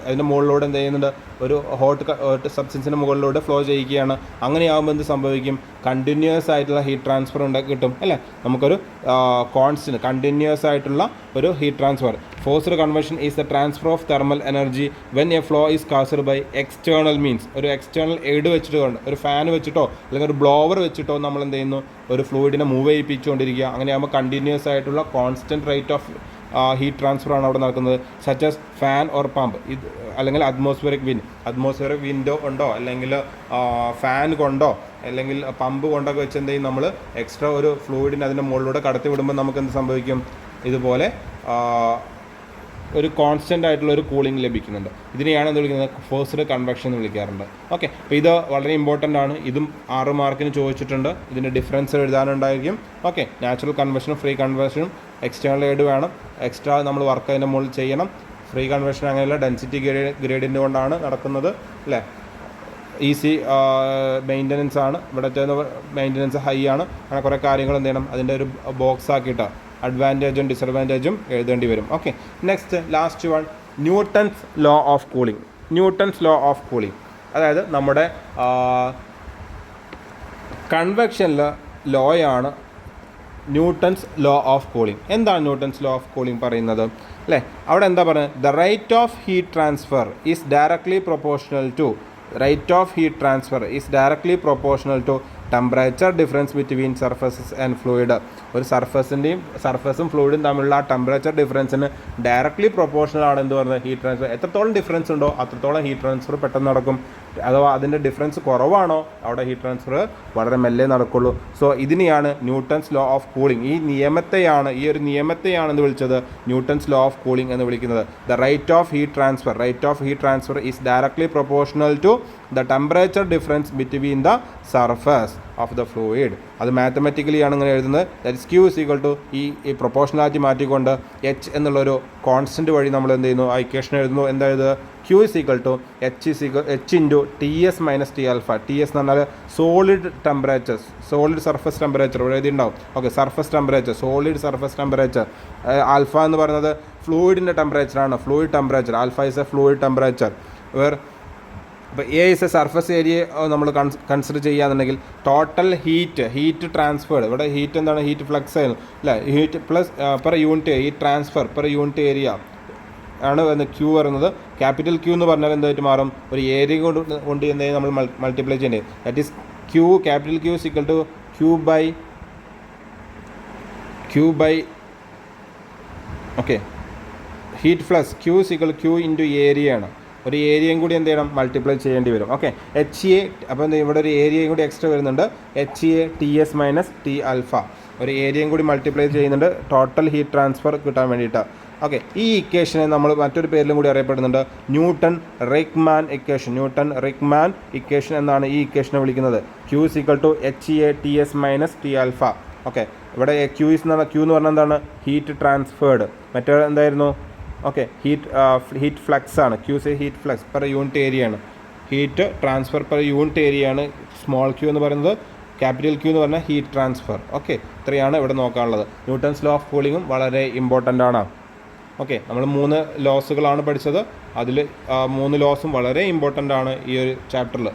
അതിൻ്റെ മുകളിലൂടെ എന്ത് ചെയ്യുന്നുണ്ട്? ഒരു ഹോട്ട് സബ്സ്റ്റൻസിൻ്റെ മുകളിലൂടെ ഫ്ലോ ചെയ്യിക്കുകയാണ്. അങ്ങനെയാകുമ്പോൾ എന്ത് സംഭവിക്കും? കണ്ടിന്യൂസ് ആയിട്ടുള്ള ഹീറ്റ് ട്രാൻസ്ഫർ കിട്ടും അല്ലേ? നമുക്കൊരു കോൺസ്റ്റൻറ്റ് കണ്ടിന്യൂസ് ആയിട്ടുള്ള ഒരു heat transfer. Forced convection is the transfer of thermal energy when a flow is caused by external means. ഒരു എക്സ്റ്റേണൽ എയ്ഡ് വെച്ചിട്ട്, ഒരു ഫാൻ വെച്ചിട്ടോ അല്ലെങ്കിൽ ഒരു ബ്ലോവർ വെച്ചിട്ടോ നമ്മൾ എന്ത് ചെയ്യുന്നു? ഒരു ഫ്ലൂയിഡിനെ മൂവ് ചെയ്യിപ്പിച്ചുകൊണ്ടിരിക്കുക. അങ്ങനെയാകുമ്പോൾ കണ്ടിന്യൂസ് ആയിട്ടുള്ള constant rate of heat transfer ആണ് അവിടെ നടക്കുന്നത്. Such as fan or pump. ഇത് അല്ലെങ്കിൽ അറ്റ്മോസ്ഫിയറിക് വിൻഡോ ഉണ്ടോ, അല്ലെങ്കിൽ ഫാൻ കൊണ്ടോ, അല്ലെങ്കിൽ പമ്പ് കൊണ്ടൊക്കെ വെച്ച് എന്ത് ചെയ്യും? നമ്മൾ എക്സ്ട്രാ ഒരു ഫ്ലൂയിഡിനെ അതിൻ്റെ മുകളിലൂടെ കടത്തി വിടുമ്പോൾ നമുക്ക് എന്ത് സംഭവിക്കും? ഇതുപോലെ ഒരു കോൺസ്റ്റൻ്റ് ആയിട്ടുള്ള ഒരു കൂളിംഗ് ലഭിക്കുന്നുണ്ട്. ഇതിനെയാണ് എന്ത് വിളിക്കുന്നത്? ഫോഴ്സ്ഡ് കൺവെക്ഷൻ എന്ന് വിളിക്കാറുണ്ട്. ഓക്കെ, അപ്പോൾ ഇത് വളരെ ഇമ്പോർട്ടൻ്റ് ആണ്. ഇതും 6 മാർക്കിന് ചോദിച്ചിട്ടുണ്ട്. ഇതിൻ്റെ ഡിഫറൻസ് എഴുതാനുണ്ടായിരിക്കും. ഓക്കെ, നാച്ചുറൽ കൺവെക്ഷനും ഫ്രീ കൺവെക്ഷനും എക്സ്റ്റേണൽ എയ്ഡ് വേണം. എക്സ്ട്രാ നമ്മൾ വർക്ക് അതിൻ്റെ മുകളിൽ ചെയ്യണം. ഫ്രീ കൺവെക്ഷൻ അങ്ങനെയല്ല, ഡെൻസിറ്റി ഗ്രേഡിയൻ്റ് കൊണ്ടാണ് നടക്കുന്നത് അല്ലേ? ഈസി മെയിൻ്റനൻസ് ആണ്. ഇവിടുത്തെ മെയിൻ്റനൻസ് ഹൈ ആണ്. അങ്ങനെ കുറേ കാര്യങ്ങൾ എന്ത് ചെയ്യണം? അതിൻ്റെ ഒരു ബോക്സ് ആക്കിയിട്ട് അഡ്വാൻറ്റേജും ഡിസഡ്വാൻറ്റേജും എഴുതേണ്ടി വരും. Okay, next last one, Newton's law of cooling. അതായത് നമ്മുടെ കൺവെക്ഷനിലെ ലോയാണ് ന്യൂട്ടൺസ് ലോ ഓഫ് കൂളിംഗ്. എന്താണ് ന്യൂട്ടൺസ് ലോ ഓഫ് കൂളിംഗ് പറയുന്നത് അല്ലേ? അവിടെ എന്താ പറയുന്നത്? The rate of heat transfer is directly proportional to temperature difference between surfaces and fluid. ഒരു സർഫസും ഫ്ലൂയിഡും തമ്മിലുള്ള ആ ടെമ്പറേച്ചർ ഡിഫറൻസിന് ഡയറക്ട്ലി പ്രൊപ്പോർഷണൽ ആണ് എന്ന് പറയുന്നത് ഹീറ്റ് ട്രാൻസ്ഫർ. എത്രത്തോളം ഡിഫറൻസ് ഉണ്ടോ അത്രത്തോളം ഹീറ്റ് ട്രാൻസ്ഫർ പെട്ടെന്ന് നടക്കും. അഥവാ അതിൻ്റെ ഡിഫറൻസ് കുറവാണോ അവിടെ ഹീറ്റ് ട്രാൻസ്ഫർ വളരെ മെല്ലെ നടക്കുള്ളൂ. സോ ഇതിനെയാണ് ന്യൂട്ടൺസ് ലോ ഓഫ് കൂളിംഗ്. ഈ ഒരു നിയമത്തെയാണ് എന്ന് വിളിച്ചത് ന്യൂട്ടൺസ് ലോ ഓഫ് കൂളിംഗ് എന്ന് വിളിക്കുന്നത്. The rate of heat transfer is directly proportional to the temperature difference between the surface of the fluid. അത് മാത്തമാറ്റിക്കലി ആണ് ഇങ്ങനെ എഴുതുന്നത്. That is Q is equal to ഈ പ്രൊപ്പോർഷണാലിറ്റി മാറ്റിക്കൊണ്ട് എച്ച് എന്നുള്ളൊരു constant വഴി നമ്മൾ എന്ത് ചെയ്യുന്നു, ആ ഇക്വേഷൻ എഴുതുന്നു. എന്താ എഴുതുക? Q is equal to H into T S minus T alpha. T S എന്ന് പറഞ്ഞാൽ സോളിഡ് സർഫസ് ടെമ്പറേച്ചർ ഇവിടെ എഴുതിയിട്ടുണ്ടാവും. Okay, surface temperature, solid surface temperature. Alpha എന്ന് പറയുന്നത് ഫ്ലൂയിഡിൻ്റെ ടെമ്പറേച്ചറാണ്. Fluid temperature, alpha is a fluid temperature. അപ്പോൾ A is a surface area നമ്മൾ കൺസിഡർ ചെയ്യുകയാണെന്നുണ്ടെങ്കിൽ ടോട്ടൽ ഹീറ്റ് ട്രാൻസ്ഫേർഡ്. ഇവിടെ ഹീറ്റ് എന്താണ്? ഹീറ്റ് ഫ്ലക്സ് ആയിരുന്നു അല്ലേ? Heat plus per unit heat transfer per unit area ആണ് ക്യൂ വരുന്നത്. ക്യാപിറ്റൽ ക്യൂ എന്ന് പറഞ്ഞാൽ എന്തായിട്ട് മാറും? ഒരു ഏരിയ കൊണ്ട് എന്തായാലും നമ്മൾ മൾട്ടിപ്ലൈ ചെയ്യേണ്ടത്. That is Q, capital Q is equal to Q by okay heat flux. Q is equal Q into area ആണ്. ഒരു ഏരിയയും കൂടി എന്ത് ചെയ്യണം? മൾട്ടിപ്ലൈ ചെയ്യേണ്ടി വരും. Okay, H A. അപ്പോൾ എന്താ ഇവിടെ ഒരു ഏരിയയും കൂടി എക്സ്ട്രാ വരുന്നുണ്ട്. H A T S minus T alpha. ഒരു ഏരിയയും കൂടി മൾട്ടിപ്ലൈ ചെയ്യുന്നുണ്ട് ടോട്ടൽ ഹീറ്റ് ട്രാൻസ്ഫർ കിട്ടാൻ വേണ്ടിയിട്ട്. ഓക്കെ, ഈ ഇക്വേഷനെ നമ്മൾ മറ്റൊരു പേരിലും കൂടി അറിയപ്പെടുന്നുണ്ട്, ന്യൂട്ടൺ റൈക്ക്മാൻ ഇക്വേഷൻ എന്നാണ് ഈ ഇക്വേഷനെ വിളിക്കുന്നത്. Q is equal to H A T S minus T alpha. Okay, ഇവിടെ ക്യൂ എന്ന് പറഞ്ഞാൽ എന്താണ്? Heat transferred. മറ്റേ എന്തായിരുന്നു? ഓക്കെ, ഹീറ്റ് ഫ്ലക്സ് ആണ്. Q is heat flux per unit area ആണ്. Heat transfer per unit area ആണ് സ്മോൾ ക്യൂ എന്ന് പറയുന്നത്. ക്യാപിറ്റൽ ക്യൂ എന്ന് പറഞ്ഞാൽ ഹീറ്റ് ട്രാൻസ്ഫർ. ഓക്കെ, ഇത്രയാണ് ഇവിടെ നോക്കാനുള്ളത്. ന്യൂട്ടൺസ് ലോ ഓഫ് കൂളിങ്ങും വളരെ ഇമ്പോർട്ടൻ്റ് ആണ്. ഓക്കെ, നമ്മൾ 3 ലോസുകളാണ് പഠിച്ചത്. അതിൽ 3 ലോസും വളരെ ഇമ്പോർട്ടൻ്റ് ആണ് ഈ ഒരു ചാപ്റ്ററിൽ.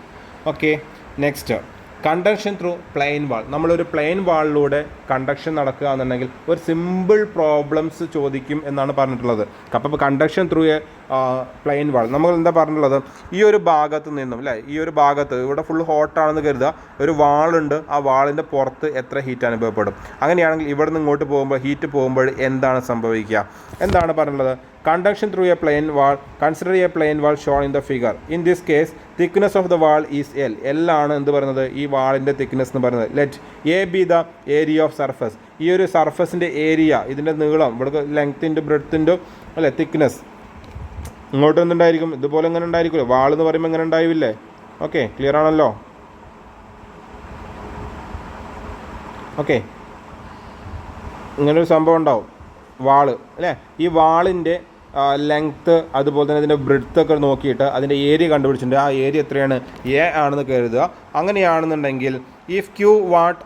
Okay, next conduction through plane wall. നമ്മളൊരു പ്ലെയിൻ വാളിലൂടെ കണ്ടക്ഷൻ നടക്കുക എന്നുണ്ടെങ്കിൽ ഒരു സിമ്പിൾ പ്രോബ്ലംസ് ചോദിക്കും എന്നാണ് പറഞ്ഞിട്ടുള്ളത്. അപ്പോൾ കണ്ടക്ഷൻ ത്രൂ എ പ്ലെയിൻ വാൾ നമ്മൾ എന്താ പറഞ്ഞിട്ടുള്ളത്? ഈ ഒരു ഭാഗത്ത് നിന്നും അല്ലേ, ഈ ഒരു ഭാഗത്ത് ഇവിടെ ഫുൾ ഹോട്ടാണെന്ന് കരുതുക. ഒരു വാളുണ്ട്, ആ വാളിൻ്റെ പുറത്ത് എത്ര ഹീറ്റ് അനുഭവപ്പെടും? അങ്ങനെയാണെങ്കിൽ ഇവിടെ നിന്ന് ഇങ്ങോട്ട് പോകുമ്പോൾ ഹീറ്റ് പോകുമ്പോൾ എന്താണ് സംഭവിക്കുക? എന്താണ് പറഞ്ഞിട്ടുള്ളത്? Conduction through a plane wall, consider a plane wall shown in the figure. In this case thickness of the wall is L. ആണ് എന്ത് പറയുന്നത്? ഈ വാളിൻ്റെ തിക്നെസ് എന്ന് പറയുന്നത്. Let A be the area of surface. ഈ ഒരു സർഫസിൻ്റെ ഏരിയ, ഇതിൻ്റെ നീളം, ഇവിടെ ലെങ്ത്തിൻ്റെ ബ്രെഡ്ത്തിൻ്റെ അല്ലേ തിക്നെസ്. ഇങ്ങോട്ട് എന്തുണ്ടായിരിക്കും? ഇതുപോലെ എങ്ങനെ ഉണ്ടായിരിക്കുമല്ലോ. വാൾ എന്ന് പറയുമ്പോൾ എങ്ങനെ ഉണ്ടാവില്ലേ? ഓക്കെ, ക്ലിയർ ആണല്ലോ. ഓക്കെ, ഇങ്ങനൊരു സംഭവം ഉണ്ടാവും, വാള് അല്ലേ. ഈ വാളിൻ്റെ ലെങ്ത്ത് അതുപോലെ തന്നെ അതിൻ്റെ ബ്രെഡ്ത്ത് ഒക്കെ നോക്കിയിട്ട് അതിൻ്റെ ഏരിയ കണ്ടുപിടിച്ചിട്ടുണ്ട്. ആ ഏരിയ എത്രയാണ്? എ ആണെന്ന് കരുതുക. അങ്ങനെയാണെന്നുണ്ടെങ്കിൽ if Q watt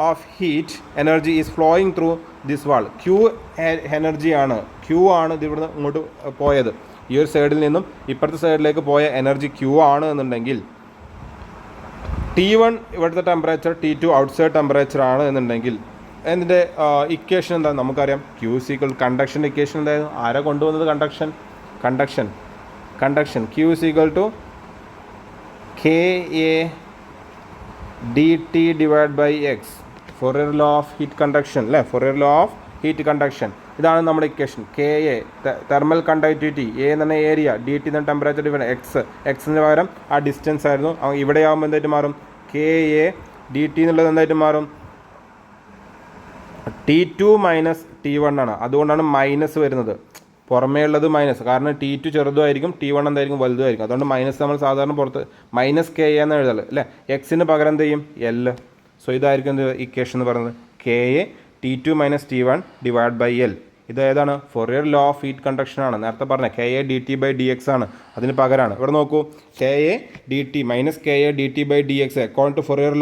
of heat energy is flowing through this wall. Q എനർജിയാണ്, ക്യൂ ആണ് ഇത് ഇവിടുന്ന് ഇങ്ങോട്ട് പോയത്. ഈ ഒരു സൈഡിൽ നിന്നും ഇപ്പുറത്തെ സൈഡിലേക്ക് പോയ എനർജി ക്യൂ ആണ് എന്നുണ്ടെങ്കിൽ T1 ഇവിടുത്തെ ടെമ്പറേച്ചർ, T2 ഔട്ട്സൈഡ് ടെമ്പറേച്ചർ ആണ് എന്നുണ്ടെങ്കിൽ ഇതിൻ്റെ ഇക്വേഷൻ എന്താ? നമുക്കറിയാം ക്യൂ സീക്വൽ കണ്ടക്ഷൻ ഇക്വേഷൻ എന്തായിരുന്നു? ആരാ കൊണ്ടുവന്നത്? Conduction Q is equal to K A D T divide by X. Fourier law of heat conduction അല്ലേ, Fourier law of heat conduction. ഇതാണ് നമ്മുടെ equation. K A thermal conductivity, A എന്ന് പറഞ്ഞ area, D T എന്ന temperature difference, എക്സിന് പകരം ആ distance ആയിരുന്നു. ഇവിടെ ആകുമ്പോൾ എന്തായിട്ട് മാറും? കെ എ ഡി ടി എന്നുള്ളത് എന്തായിട്ട് മാറും? T2 മൈനസ് T1 ആണ്. അതുകൊണ്ടാണ് മൈനസ് വരുന്നത്. പുറമേ ഉള്ളത് മൈനസ്, കാരണം T2 ചെറുതുമായിരിക്കും, T1 എന്തായിരിക്കും? വലുതുമായിരിക്കും. അതുകൊണ്ട് മൈനസ് നമ്മൾ സാധാരണ പുറത്ത് മൈനസ് കെ എന്ന് എഴുതാറ് അല്ലേ. എക്സിന് പകരം എന്ത് ചെയ്യും? എൽ. സോ ഇതായിരിക്കും എന്ത് ഇക്വേഷൻ എന്ന് പറയുന്നത്? K A T2 minus T1 divide by L. ഇത് ഏതാണ്? Fourier law of heat conduction ആണ്. നേരത്തെ പറഞ്ഞ K A D T by D X ആണ്, അതിന് പകരമാണ്. ഇവിടെ നോക്കൂ, K A D T minus K A D T by D X according to Fourier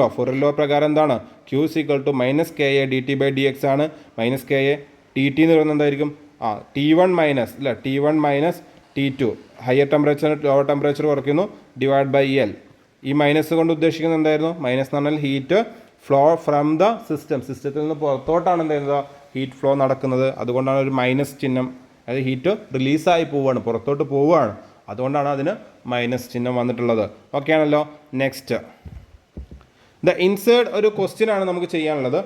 law പ്രകാരം എന്താണ്? Q equal to minus K A D T by D X ആണ്. Minus K A T T എന്ന് പറയുന്നത് എന്തായിരിക്കും? T1 minus അല്ല, T1 minus T2 higher temperature lower temperature കുറയ്ക്കുന്നു divide by L. ഈ minus കൊണ്ട് ഉദ്ദേശിക്കുന്നത് എന്തായിരുന്നു? മൈനസ് എന്ന് പറഞ്ഞാൽ ഹീറ്റ് ഫ്ലോ ഫ്രം ദ സിസ്റ്റത്തിൽ നിന്ന് പുറത്തോട്ടാണ് എന്ത് ചെയ്യുന്നത്? ഹീറ്റ് ഫ്ലോ നടക്കുന്നത്. അതുകൊണ്ടാണ് ഒരു മൈനസ് ചിഹ്നം. അതായത് ഹീറ്റ് റിലീസായി പോവുകയാണ്, പുറത്തോട്ട് പോവുകയാണ്. അതുകൊണ്ടാണ് അതിന് മൈനസ് ചിഹ്നം വന്നിട്ടുള്ളത്. ഓക്കെ ആണല്ലോ. നെക്സ്റ്റ് ദ ഇൻസേർട്ട് ഒരു ക്വസ്റ്റ്യൻ ആണ് നമുക്ക് ചെയ്യാനുള്ളത്.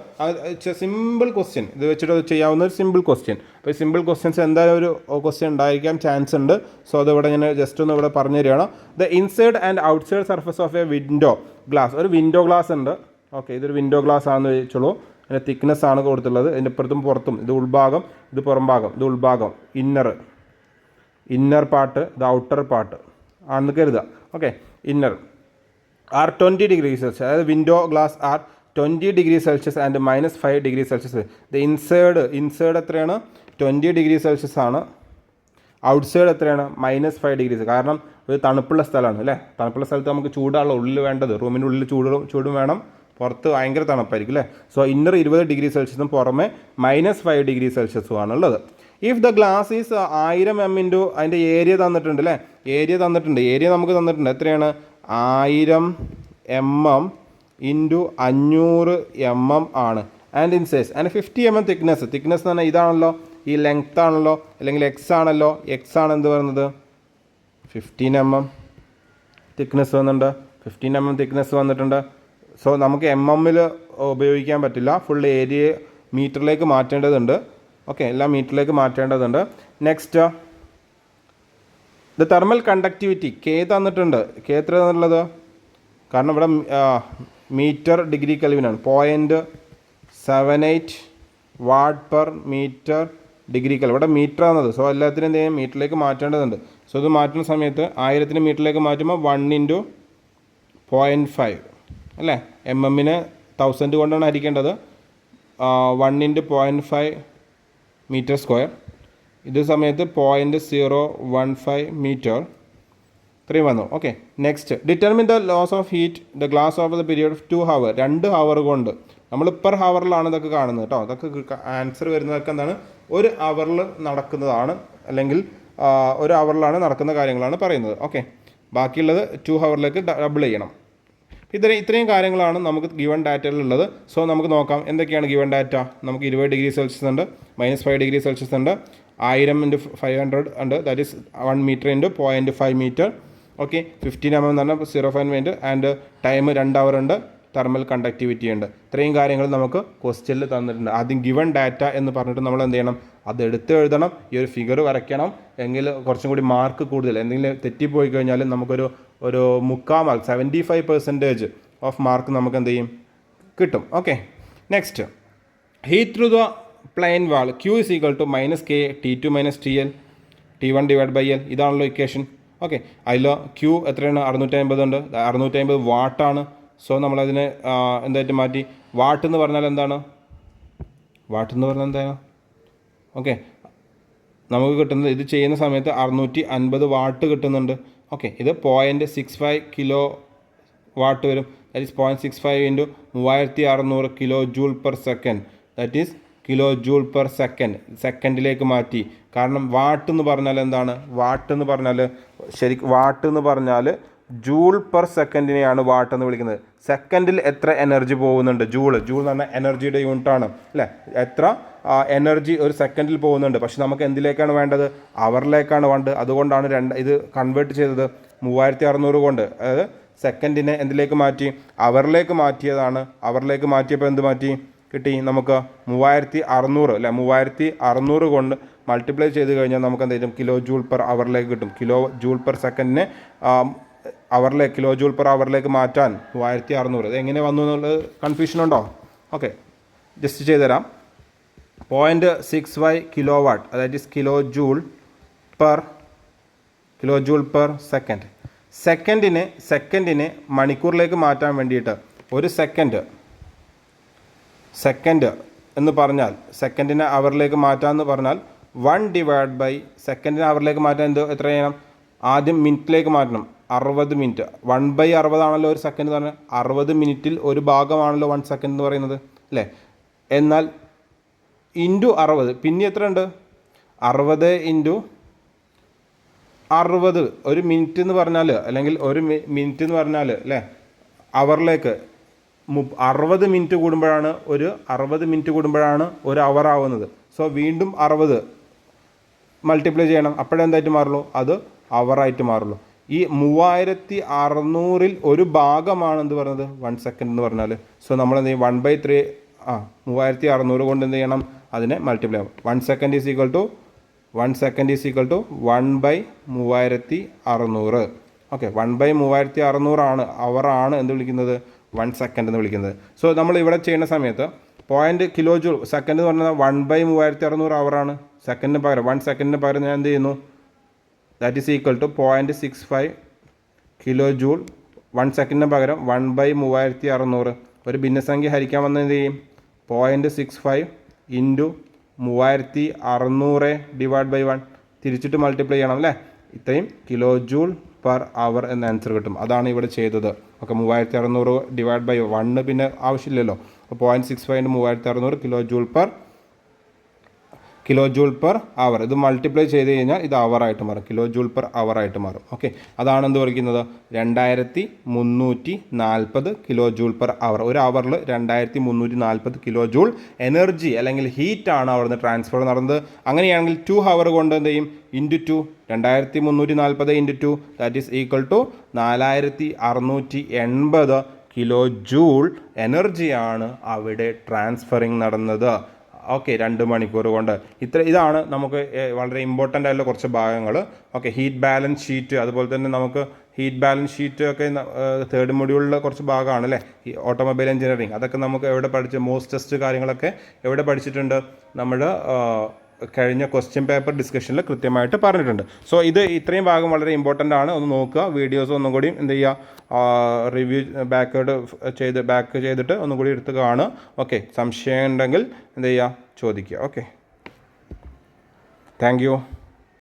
സിമ്പിൾ ക്വസ്റ്റ്യൻ, ഇത് വെച്ചിട്ട് ചെയ്യാവുന്ന ഒരു സിമ്പിൾ ക്വസ്റ്റ്യൻ. അപ്പോൾ സിമ്പിൾ ക്വസ്റ്റ്യൻസ് എന്തായാലും ഒരു ക്വസ്റ്റ്യൻ ഉണ്ടായിരിക്കാൻ ചാൻസ് ഉണ്ട്. സോ അതിവിടെ ഞാൻ ജസ്റ്റ് ഒന്ന് ഇവിടെ പറഞ്ഞു തരികയാണ്. The insert and outside surface of A window glass. ഒരു വിൻഡോ ഗ്ലാസ് ഉണ്ട്. ഓക്കെ, ഇതൊരു വിൻഡോ ഗ്ലാസ് ആണെന്ന് വെച്ചോളൂ. അതിൻ്റെ തിക്നെസ് ആണ് കൊടുത്തുള്ളത്. ഇതിൻ്റെ ഇപ്പുറത്തും പുറത്തും, ഇത് ഉൾഭാഗം, ഇത് പുറം ഭാഗം, ഇത് ഉൾഭാഗം, ഇന്നർ പാർട്ട്, ഇത് ഔട്ടർ പാർട്ട് ആണെന്ന് കരുതുക. Okay, inner are 20 degree Celsius, അതായത് window glass are 20 degree Celsius and -5 degree Celsius. The inserted എത്രയാണ്? 20 ഡിഗ്രി സെൽഷ്യസ് ആണ്. ഔട്ട്സൈഡ് എത്രയാണ്? -5 ഡിഗ്രി. കാരണം ഒരു തണുപ്പുള്ള സ്ഥലമാണ് അല്ലേ. തണുപ്പുള്ള സ്ഥലത്ത് നമുക്ക് ചൂടാണല്ലോ ഉള്ളിൽ വേണ്ടത്. റൂമിൻ്റെ ഉള്ളിൽ ചൂടും വേണം, പുറത്ത് ഭയങ്കര തണുപ്പായിരിക്കും അല്ലേ. സോ ഇന്നർ 20 ഡിഗ്രി സെൽഷ്യസും പുറമെ -5 ഡിഗ്രി സെൽഷ്യസും ആണുള്ളത്. If the glass is 1000 mm into അതിൻ്റെ ഏരിയ തന്നിട്ടുണ്ട് അല്ലേ. ഏരിയ നമുക്ക് തന്നിട്ടുണ്ട്. എത്രയാണ്? 1000 mm ഇൻറ്റു 500 mm ആണ്. And in size and 50 mm thickness എന്ന് പറഞ്ഞാൽ ഇതാണല്ലോ, ഈ ലെങ്ത് ആണല്ലോ, അല്ലെങ്കിൽ എക്സ് ആണല്ലോ. എക്സ് ആണ് എന്ത് പറയുന്നത്? 15 mm തിക്നെസ് വന്നിട്ടുണ്ട്. 15 mm തിക്നെസ് വന്നിട്ടുണ്ട്. സോ നമുക്ക് MM-ൽ ഉപയോഗിക്കാൻ പറ്റില്ല. ഫുൾ ഏരിയ മീറ്ററിലേക്ക് മാറ്റേണ്ടതുണ്ട്. ഓക്കെ, എല്ലാം മീറ്ററിലേക്ക് മാറ്റേണ്ടതുണ്ട്. Next, the thermal conductivity K തന്നിട്ടുണ്ട്. കെ എത്ര തന്നിട്ടുള്ളത്? കാരണം ഇവിടെ മീറ്റർ ഡിഗ്രി കെൽവിനാണ്. 0.78 വാട്ട്/മീറ്റർ ഡിഗ്രി കെൽവിൻ. ഇവിടെ മീറ്റർ ആണെന്നത്. സോ എല്ലാത്തിനും എന്ത് ചെയ്യും? മീറ്ററിലേക്ക് മാറ്റേണ്ടതുണ്ട്. സോ ഇത് മാറ്റുന്ന സമയത്ത് 1000 മീറ്ററിലേക്ക് മാറ്റുമ്പോൾ 1 × 0.5 അല്ലേ. MM-ന് 1000 കൊണ്ടാണ് ഹരിക്കേണ്ടത്. 1 × 0.5 മീറ്റർ സ്ക്വയർ. ഇത് സമയത്ത് 0.015 മീറ്റർ ഇത്രയും വന്നു. Okay, next, determine the loss of heat the glass of the period of 2 hours. 2 hour കൊണ്ട്. നമ്മൾ പെർ ഹവറിലാണ് ഇതൊക്കെ കാണുന്നത് കേട്ടോ. അതൊക്കെ ആൻസർ വരുന്നതൊക്കെ എന്താണ്? ഒരു അവറിൽ നടക്കുന്നതാണ്, അല്ലെങ്കിൽ ഒരു അവറിലാണ് നടക്കുന്ന കാര്യങ്ങളാണ് പറയുന്നത്. ഓക്കെ, ബാക്കിയുള്ളത് 2 hourലേക്ക് ഡബിൾ ചെയ്യണം. ഇത്രയും കാര്യങ്ങളാണ് നമുക്ക് ഗിവൺ ഡാറ്റയിലുള്ളത്. സോ നമുക്ക് നോക്കാം എന്തൊക്കെയാണ് ഗിവൺ ഡാറ്റ. നമുക്ക് 20 ഡിഗ്രി സെൽഷ്യസ് ഉണ്ട്, -5 ഡിഗ്രി സെൽഷ്യസ് ഉണ്ട്, 1000 × 500 ഉണ്ട്, that is 1 metre × 0.5 metre. Okay, 15 mm എന്ന് പറഞ്ഞാൽ 0.5 ആൻഡ് ടൈം 2 hour ഉണ്ട്, തെർമൽ കണ്ടക്ടിവിറ്റി ഉണ്ട്. ഇത്രയും കാര്യങ്ങൾ നമുക്ക് ക്വസ്റ്റ്യനിൽ തന്നിട്ടുണ്ട്. ആദ്യം ഗിവൺ ഡാറ്റ എന്ന് പറഞ്ഞിട്ട് നമ്മൾ എന്ത് ചെയ്യണം? അത് എടുത്ത് എഴുതണം, ഈ ഒരു ഫിഗർ വരയ്ക്കണം. എങ്കിൽ കുറച്ചും കൂടി മാർക്ക് കൂടുതൽ. എന്തെങ്കിലും തെറ്റിപ്പോയി കഴിഞ്ഞാൽ നമുക്കൊരു 3/4 മാർക്ക്, 75% ഓഫ് മാർക്ക് നമുക്ക് എന്ത് ചെയ്യും? കിട്ടും. Okay, next, heat through the plain wall Q = -K T2 - TL T1 / L. ഇതാണല്ലോ ഇക്വേഷൻ. ഓക്കെ, അതിൽ Q എത്രയാണ്? 650 ഉണ്ട്. 650 വാട്ടാണ്. സോ നമ്മളതിനെ എന്തായിട്ട് മാറ്റി? വാട്ട് എന്ന് പറഞ്ഞാൽ എന്താണ്? ഓക്കെ, നമുക്ക് കിട്ടുന്നത്, ഇത് ചെയ്യുന്ന സമയത്ത് 650 വാട്ട് കിട്ടുന്നുണ്ട്. ഓക്കെ, ഇത് 0.65 കിലോ വാട്ട് വരും. That is 0.65 × 3600 kilo joule per second. That is kilo joule per second. സെക്കൻഡിലേക്ക് മാറ്റി. കാരണം വാട്ട് എന്ന് പറഞ്ഞാൽ എന്താണ്? വാട്ട് എന്ന് പറഞ്ഞാൽ ജൂൾ/സെക്കൻഡിനെയാണ് വാട്ട് എന്ന് വിളിക്കുന്നത്. സെക്കൻഡിൽ എത്ര എനർജി പോകുന്നുണ്ട്? ജൂൾ എന്ന് പറഞ്ഞാൽ എനർജിയുടെ യൂണിറ്റാണ് അല്ലേ. എത്ര എനർജി ഒരു സെക്കൻഡിൽ പോകുന്നുണ്ട്. പക്ഷെ നമുക്ക് എന്തിലേക്കാണ് വേണ്ടത്? അവറിലേക്കാണ് വേണ്ടത്. അതുകൊണ്ടാണ് ഇത് കൺവേർട്ട് ചെയ്തത് 3600 കൊണ്ട്. അതായത് സെക്കൻഡിനെ എന്തിലേക്ക് മാറ്റി? അവറിലേക്ക് മാറ്റിയതാണ്. അവറിലേക്ക് മാറ്റിയപ്പോൾ എന്ത് മാറ്റി കിട്ടി? നമുക്ക് 3600 അല്ലേ. 3600 കൊണ്ട് മൾട്ടിപ്ലൈ ചെയ്ത് കഴിഞ്ഞാൽ നമുക്ക് എന്തെങ്കിലും കിലോ ജൂൾ/അവറിലേക്ക് കിട്ടും. കിലോ ജൂൾ/സെക്കൻഡിനെ കിലോ ജൂൾ/അവറിലേക്ക് മാറ്റാൻ 3600. ഇത് എങ്ങനെ വന്നു എന്നുള്ളത് കൺഫ്യൂഷൻ ഉണ്ടോ? ഓക്കെ, ജസ്റ്റ് ചെയ്തുതരാം. 0.65 കിലോ വാട്ട്, അതായത് കിലോ ജൂൾ/സെക്കൻഡ്. സെക്കൻഡിനെ മണിക്കൂറിലേക്ക് മാറ്റാൻ വേണ്ടിയിട്ട് ഒരു സെക്കൻഡ് എന്ന് പറഞ്ഞാൽ, സെക്കൻഡിനെ അവറിലേക്ക് മാറ്റാമെന്ന് പറഞ്ഞാൽ 1 സെക്കൻഡിനെ അവറിലേക്ക് മാറ്റാൻ എത്ര ചെയ്യണം? ആദ്യം മിനിറ്റിലേക്ക് മാറ്റണം. 60 മിനിറ്റ്. 1/60 ആണല്ലോ ഒരു സെക്കൻഡ് എന്ന് പറഞ്ഞാൽ. 60 മിനിറ്റിൽ ഒരു ഭാഗമാണല്ലോ 1 സെക്കൻഡ് എന്ന് പറയുന്നത് അല്ലേ. എന്നാൽ ഇൻറ്റു 60, പിന്നെ എത്ര ഉണ്ട്? 60 × 60. ഒരു മിനിറ്റ് എന്ന് പറഞ്ഞാൽ, അല്ലെങ്കിൽ ഒരു മിനിറ്റ് എന്ന് പറഞ്ഞാൽ അല്ലേ, അവറിലേക്ക് 60 മിനിറ്റ് കൂടുമ്പോഴാണ് 60 മിനിറ്റ് കൂടുമ്പോഴാണ് ഒരു അവർ ആവുന്നത്. സോ വീണ്ടും 60 മൾട്ടിപ്ലൈ ചെയ്യണം. അപ്പോഴെന്തായിട്ട് മാറുള്ളൂ? അത് അവറായിട്ട് മാറുള്ളൂ. ഈ 3600 ഒരു ഭാഗമാണ് എന്ത് പറയുന്നത് 1 സെക്കൻഡ് എന്ന് പറഞ്ഞാൽ. സോ നമ്മൾ എന്ത് ചെയ്യും 1/3 3600 കൊണ്ട് എന്ത് ചെയ്യണം അതിനെ മൾട്ടിപ്ലൈ ആവും. 1 second is equal to 1/3600. Okay, 1/3600 ആണ് അവറാണ് എന്ത് വിളിക്കുന്നത് 1 സെക്കൻഡ് എന്ന് വിളിക്കുന്നത്. സോ നമ്മൾ ഇവിടെ ചെയ്യുന്ന സമയത്ത് കിലോ ജൂൾ സെക്കൻഡ് എന്ന് പറഞ്ഞാൽ 1/3600 അവറാണ്. സെക്കൻഡിന് പകരം 1 സെക്കൻഡിന് പകരം ഞാൻ എന്ത് ചെയ്യുന്നു, that is equal to 0.65 kilo joule. 1 സെക്കൻഡിന് പകരം 1/3600. ഒരു ഭിന്നസംഖ്യ ഹരിക്കാൻ വന്ന് എന്ത് ചെയ്യും 0.65 ഇൻറ്റു 3600 ഡിവൈഡ് ബൈ 1 തിരിച്ചിട്ട് മൾട്ടിപ്ലൈ ചെയ്യണം അല്ലേ. ഇത്രയും കിലോ ജൂൾ പെർ അവർ എന്ന ആൻസർ കിട്ടും. അതാണ് ഇവിടെ ചെയ്തത്. ഓക്കെ, 3600 ഡിവൈഡ് ബൈ 1 പിന്നെ ആവശ്യമില്ലല്ലോ. അപ്പോൾ 0.65 into 3600 kilo joule per hour. ഇത് മൾട്ടിപ്ലൈ ചെയ്ത് കഴിഞ്ഞാൽ ഇത് അവറായിട്ട് മാറും, കിലോ ജൂൾ പെർ അവറായിട്ട് മാറും. ഓക്കെ, അതാണ് എന്ത് പറയുന്നത് 2340 കിലോ ജൂൾ പെർ അവർ. ഒരു അവറിൽ 2340 കിലോ ജൂൾ എനർജി അല്ലെങ്കിൽ ഹീറ്റാണ് അവിടുന്ന് ട്രാൻസ്ഫർ നടന്നത്. അങ്ങനെയാണെങ്കിൽ 2 ഹവർ കൊണ്ട് എന്ത് ചെയ്യും into 2, 2340 into 2 that is equal to 4680 kilo joule എനർജിയാണ് അവിടെ ട്രാൻസ്ഫറിങ് നടന്നത്. ഓക്കെ, 2 മണിക്കൂർ കൊണ്ട്. ഇതാണ് നമുക്ക് വളരെ ഇമ്പോർട്ടൻ്റ് ആയിട്ടുള്ള കുറച്ച് ഭാഗങ്ങൾ. ഓക്കെ, ഹീറ്റ് ബാലൻസ് ഷീറ്റ്, അതുപോലെ തന്നെ നമുക്ക് ഹീറ്റ് ബാലൻസ് ഷീറ്റ് ഒക്കെ 3rd മൊഡ്യൂളിലെ കുറച്ച് ഭാഗമാണ് അല്ലേ. ഈ ഓട്ടോമൊബൈൽ എഞ്ചിനീയറിംഗ് അതൊക്കെ നമുക്ക് എവിടെ പഠിച്ച് മോസ്റ്റ് ടെസ്റ്റ് കാര്യങ്ങളൊക്കെ എവിടെ പഠിച്ചിട്ടുണ്ട്, നമ്മൾ കഴിഞ്ഞ ക്വസ്റ്റ്യൻ പേപ്പർ ഡിസ്കഷനിൽ കൃത്യമായിട്ട് പറഞ്ഞിട്ടുണ്ട്. സോ ഇത്രയും ഭാഗം വളരെ ഇമ്പോർട്ടൻ്റ് ആണ്. ഒന്ന് നോക്കുക, വീഡിയോസ് ഒന്നും കൂടി എന്ത് ചെയ്യുക റിവ്യൂ ബാക്ക് ചെയ്തിട്ട് ഒന്നും കൂടി എടുത്ത് കാണുക. ഓക്കെ, സംശയം ഉണ്ടെങ്കിൽ എന്ത് ചെയ്യുക ചോദിക്കുക. Okay, thank you.